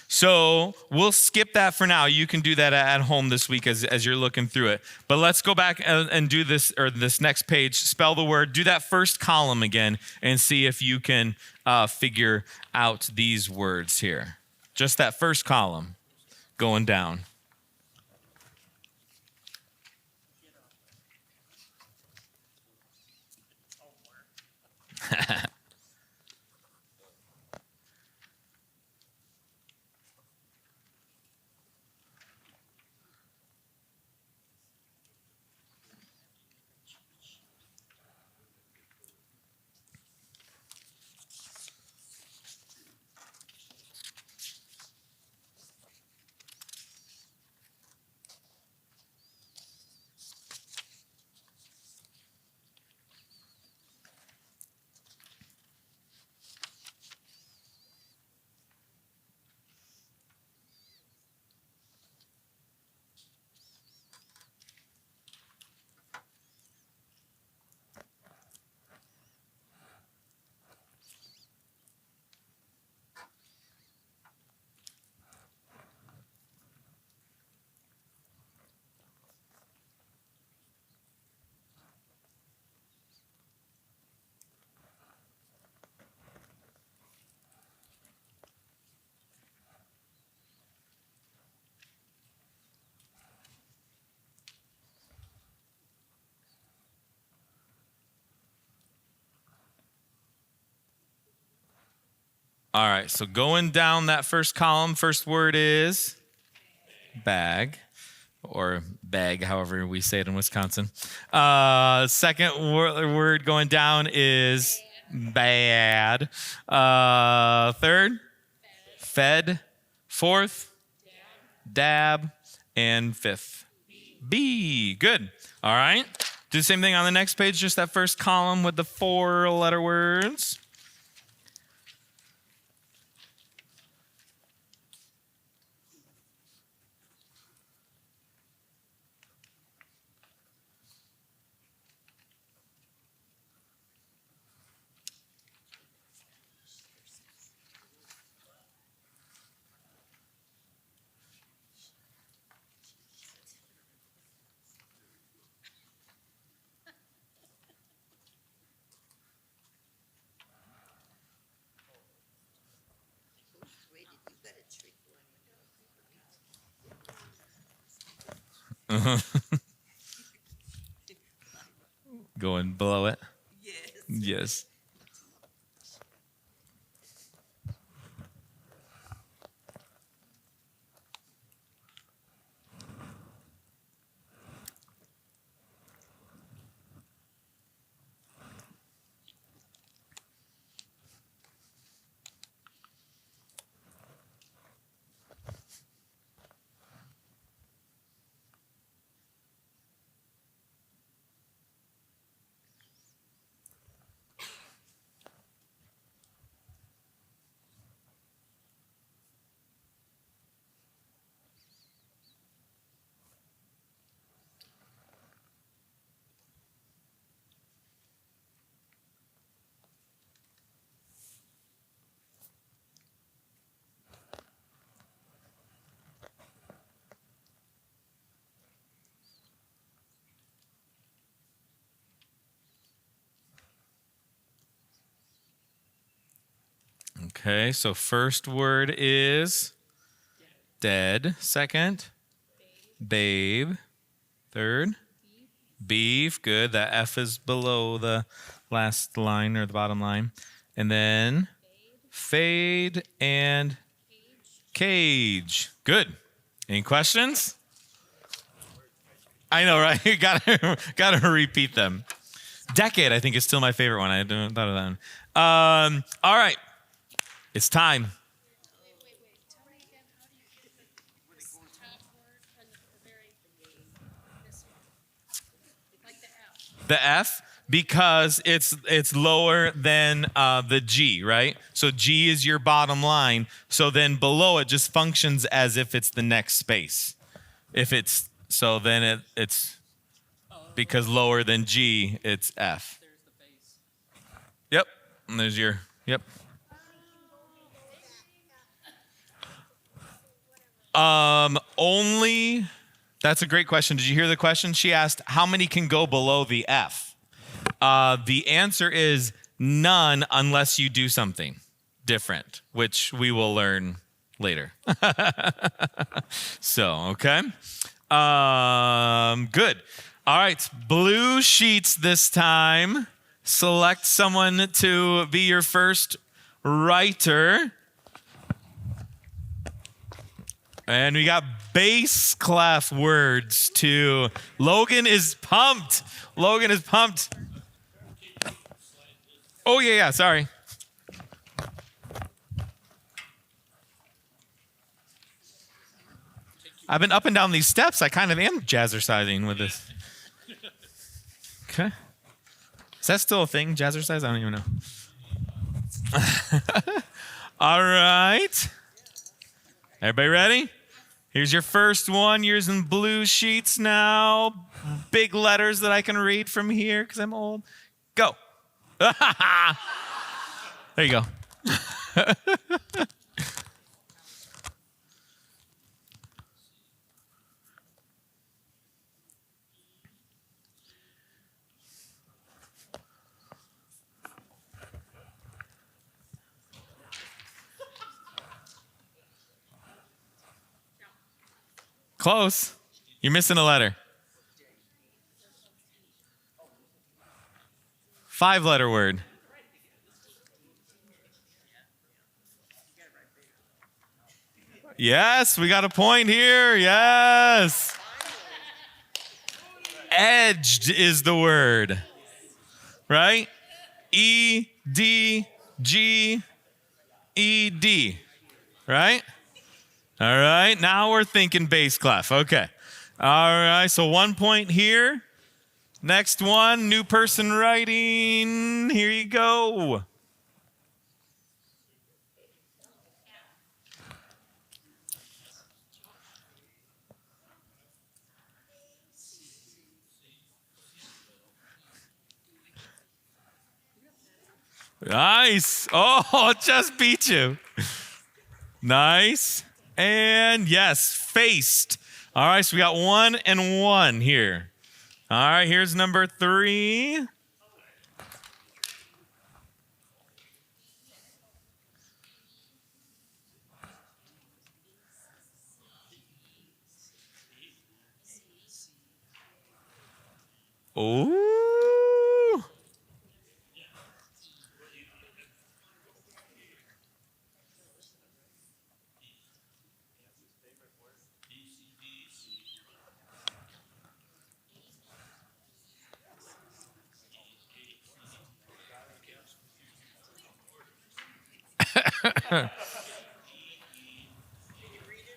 So we'll skip that for now. You can do that at home this week as you're looking through it. But let's go back and do this, or this next page, spell the word, do that first column again, and see if you can figure out these words here. Just that first column going down. All right, so going down that first column, first word is bag, or bag, however we say it in Wisconsin. Second word going down is bad. Third, fed. Fourth, dab. And fifth, B. Good. All right. Do the same thing on the next page, just that first column with the 4-letter words. Wait, you got a trick one. Going below it. Yes. Yes. Okay, so first word is dead. Second, babe. Third, beef. Good. That F is below the last line or the bottom line. And then fade and cage. Good. Any questions? I know, right? You gotta repeat them. Decade, I think, is still my favorite one. I hadn't thought of that one. All right. It's time. Wait. Tell me again, how do you get the top word and the very, this one? Like the F. The F, because it's lower than the G, right? So G is your bottom line. So then below it just functions as if it's the next space. If it's so, then it's because lower than G, it's F. There's the base. Yep. And there's your, yep. Only, that's a great question. Did you hear the question? She asked, how many can go below the F? The answer is none unless you do something different, which we will learn later. So, okay. Good. All right. Blue sheets this time. Select someone to be your first writer. And we got bass clef words too. Logan is pumped. Logan is pumped. Oh, yeah, sorry. I've been up and down these steps. I kind of am jazzercising with this. Okay. Is that still a thing, jazzercise? I don't even know. All right. Everybody ready? Here's your first one. Yours in blue sheets now. Big letters that I can read from here because I'm old. Go. There you go. Close. You're missing a letter. 5-letter word. Yes, we got a point here. Yes. Edged is the word. Right? E-D-G-E-D. Right? All right, now we're thinking bass clef. Okay. All right, so 1 point here. Next one, new person writing. Here you go. Nice. Oh, just beat you. Nice. And yes, faced. All right, so we got 1 and 1 here. All right, here's number 3. Ooh.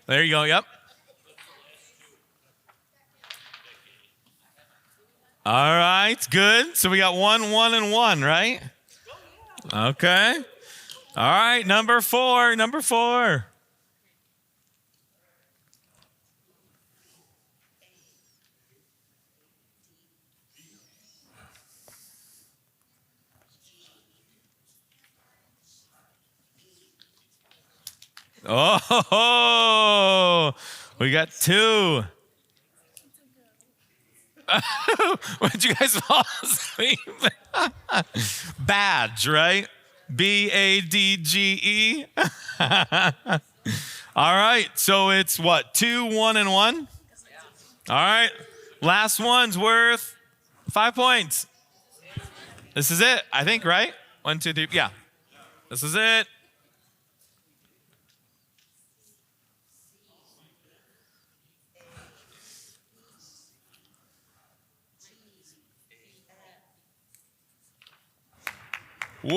There you go. Yep. All right. Good. So we got 1, 1, and 1, right? Okay. All right. Number 4. Number 4. Oh, we got 2. Would you guys fall asleep? Badge, right? B-A-D-G-E. All right, so it's what? 2, 1, and 1? All right, last one's worth 5 points. This is it, I think, right? 1, 2, 3, yeah. This is it. Whoa!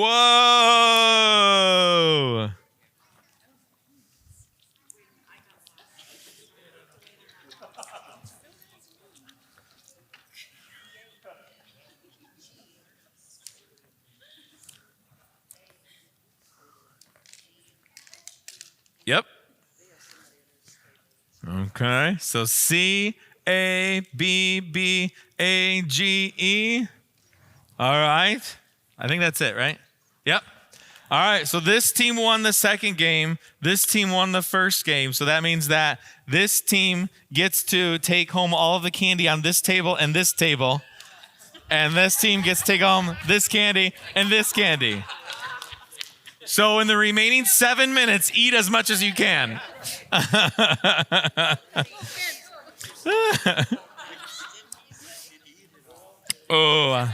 Yep. Okay, so C, A, B, B, A, G, E. All right. I think that's it, right? Yep. All right. So this team won the second game. This team won the first game. So that means that this team gets to take home all of the candy on this table and this table. And this team gets to take home this candy and this candy. So in the remaining 7 minutes, eat as much as you can. Oh.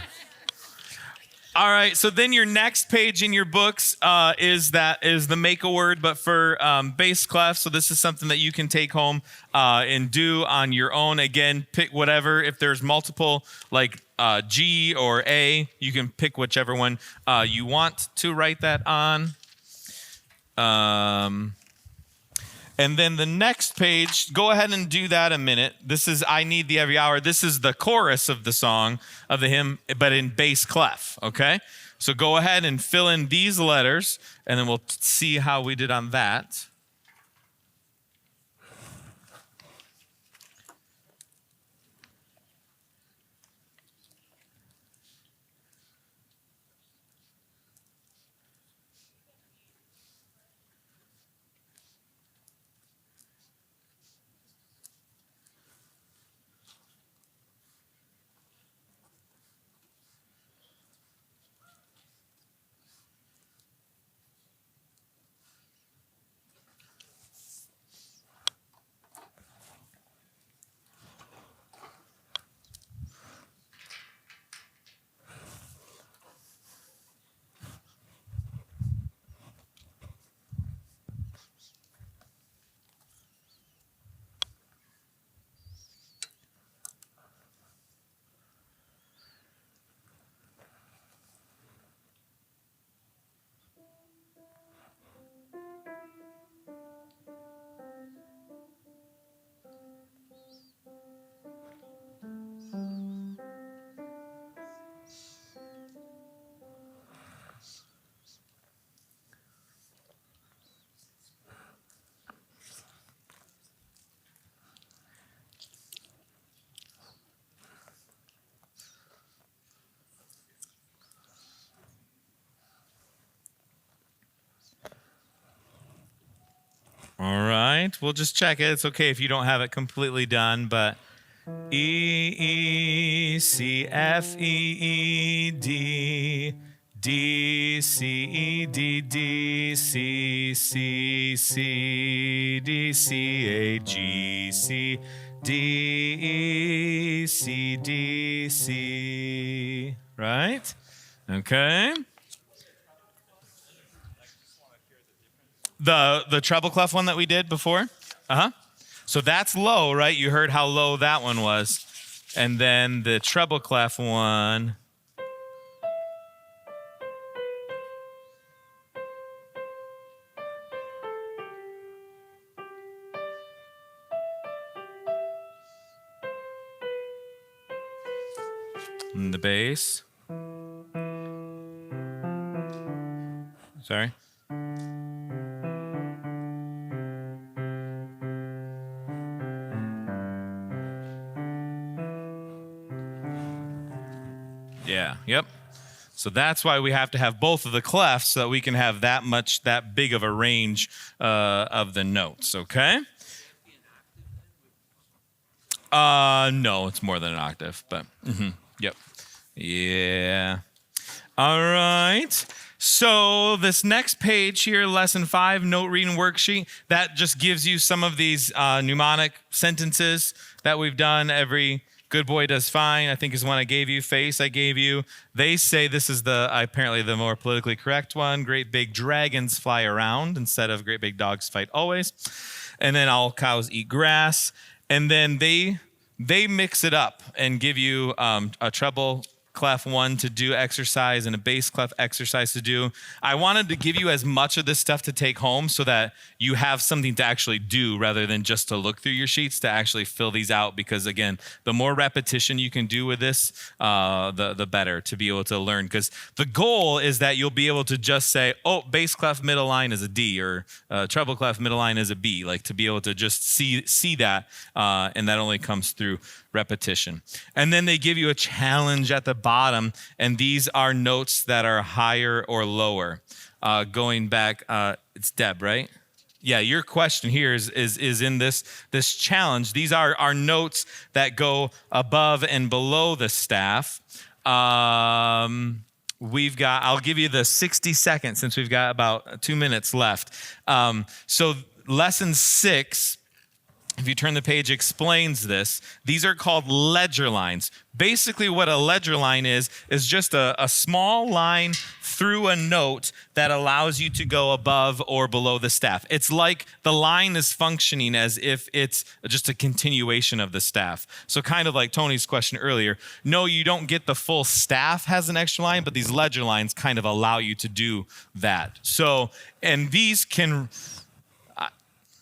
All right. So then your next page in your books is the make a word, but for bass clef. So this is something that you can take home and do on your own. Again, pick whatever. If there's multiple, like G or A, you can pick whichever one you want to write that on. And then the next page, go ahead and do that a minute. This is I Need Thee Every Hour. This is the chorus of the song, of the hymn, but in bass clef, okay? So go ahead and fill in these letters, and then we'll see how we did on that. All right, we'll just check it. It's okay if you don't have it completely done, but E, E, C, F, E, E, D, D, C, E, D, D, C, C, C, D, C, A, G, C, D, E, C, D, C, right? Okay. The treble clef one that we did before? Uh-huh. So that's low, right? You heard how low that one was. And then the treble clef one. And the bass. Sorry. Yeah, yep. So that's why we have to have both of the clefs so that we can have that big of a range of the notes, okay? No, it's more than an octave, but yep. Yeah. All right. So this next page here, lesson 5, note reading worksheet, that just gives you some of these mnemonic sentences that we've done. Every good boy does fine, I think is one I gave you. Face I gave you. They say this is apparently the more politically correct one. Great big dragons fly around instead of great big dogs fight always. And then all cows eat grass. And then they mix it up and give you a treble clef one to do exercise and a bass clef exercise to do. I wanted to give you as much of this stuff to take home so that you have something to actually do rather than just to look through your sheets, to actually fill these out. Because again, the more repetition you can do with this, the better to be able to learn. Because the goal is that you'll be able to just say, oh, bass clef middle line is a D, or treble clef middle line is a B, like to be able to just see that, and that only comes through repetition. And then they give you a challenge at the bottom, and these are notes that are higher or lower. Going back, it's Deb, right? Yeah, your question here is in this challenge. These are notes that go above and below the staff. I'll give you the 60 seconds since we've got about 2 minutes left. So lesson 6, if you turn the page, explains this. These are called ledger lines. Basically what a ledger line is just a small line through a note that allows you to go above or below the staff. It's like the line is functioning as if it's just a continuation of the staff. So kind of like Tony's question earlier, no, you don't get the full staff has an extra line, but these ledger lines kind of allow you to do that. So, and these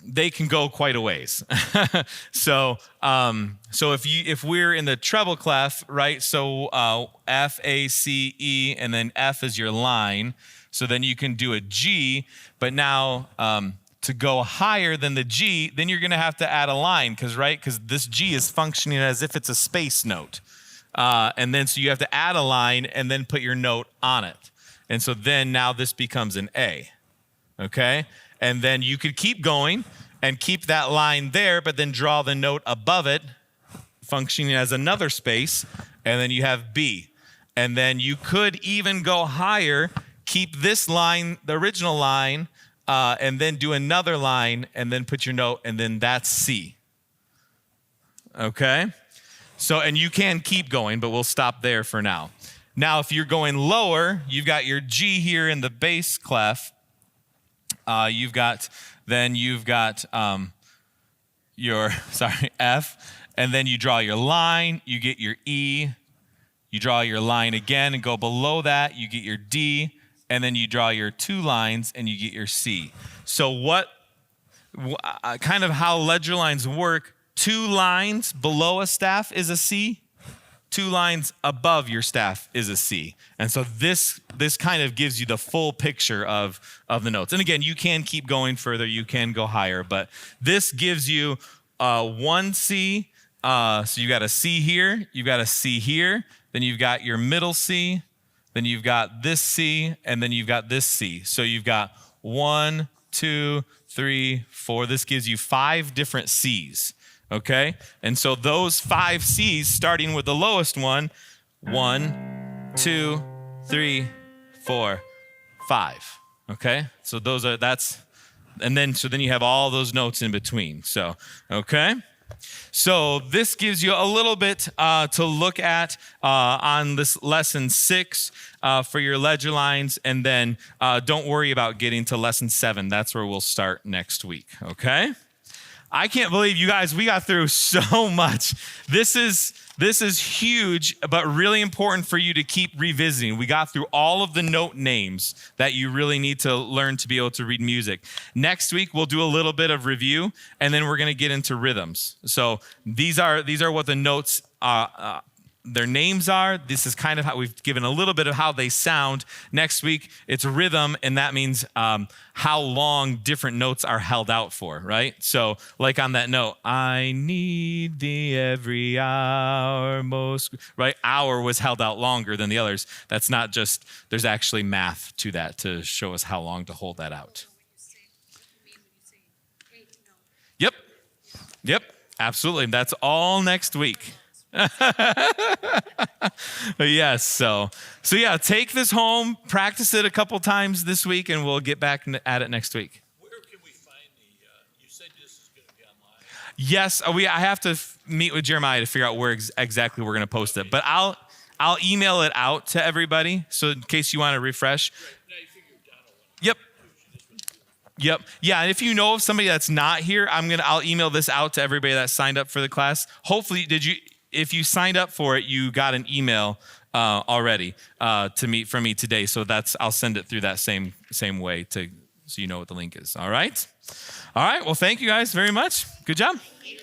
they can go quite a ways. So if we're in the treble clef, right? So F, A, C, E, and then F is your line. So then you can do a G, but now to go higher than the G, then you're gonna have to add a line, because this G is functioning as if it's a space note. And then so you have to add a line and then put your note on it. And so then now this becomes an A, okay? And then you could keep going and keep that line there, but then draw the note above it, functioning as another space, and then you have B. And then you could even go higher, keep this line, the original line, and then do another line, and then put your note, and then that's C. Okay? So, and you can keep going, but we'll stop there for now. Now, if you're going lower, you've got your G here in the bass clef. You've got your F, and then you draw your line, you get your E, you draw your line again and go below that, you get your D, and then you draw your 2 lines and you get your C. So kind of how ledger lines work, 2 lines below a staff is a C, 2 lines above your staff is a C. And so this kind of gives you the full picture of the notes. And again, you can keep going further, you can go higher, but this gives you 1 C. So you got a C here, you've got a C here, then you've got your middle C, then you've got this C, and then you've got this C. So you've got 1, 2, 3, 4. This gives you 5 different C's. Okay? And so those 5 C's, starting with the lowest one, 1, 2, 3, 4, 5. Okay? So and then you have all those notes in between. So, okay? So this gives you a little bit to look at on this lesson 6 for your ledger lines, and then don't worry about getting to lesson 7. That's where we'll start next week. Okay? I can't believe you guys, we got through so much. This is huge, but really important for you to keep revisiting. We got through all of the note names that you really need to learn to be able to read music. Next week, we'll do a little bit of review, and then we're going to get into rhythms. So these are what the notes their names are. This is kind of how we've given a little bit of how they sound. Next week, it's rhythm, and that means how long different notes are held out for, right? So like on that note, I need thee every hour most, right? Hour was held out longer than the others. That's not just, there's actually math to that to show us how long to hold that out. Yep, absolutely. That's all next week. Yes, so yeah, take this home, practice it a couple times this week, and we'll get back at it next week. Where can we find you said this is going to be online? Yes, I have to meet with Jeremiah to figure out where exactly we're going to post it, but I'll email it out to everybody, so in case you want to refresh. Now you figure Donna will. Yep. Yeah, and if you know of somebody that's not here, I'll email this out to everybody that signed up for the class. Hopefully, if you signed up for it, you got an email already to meet from me today. So I'll send it through that same way so you know what the link is. All right. Well, thank you guys very much. Good job. Thank you.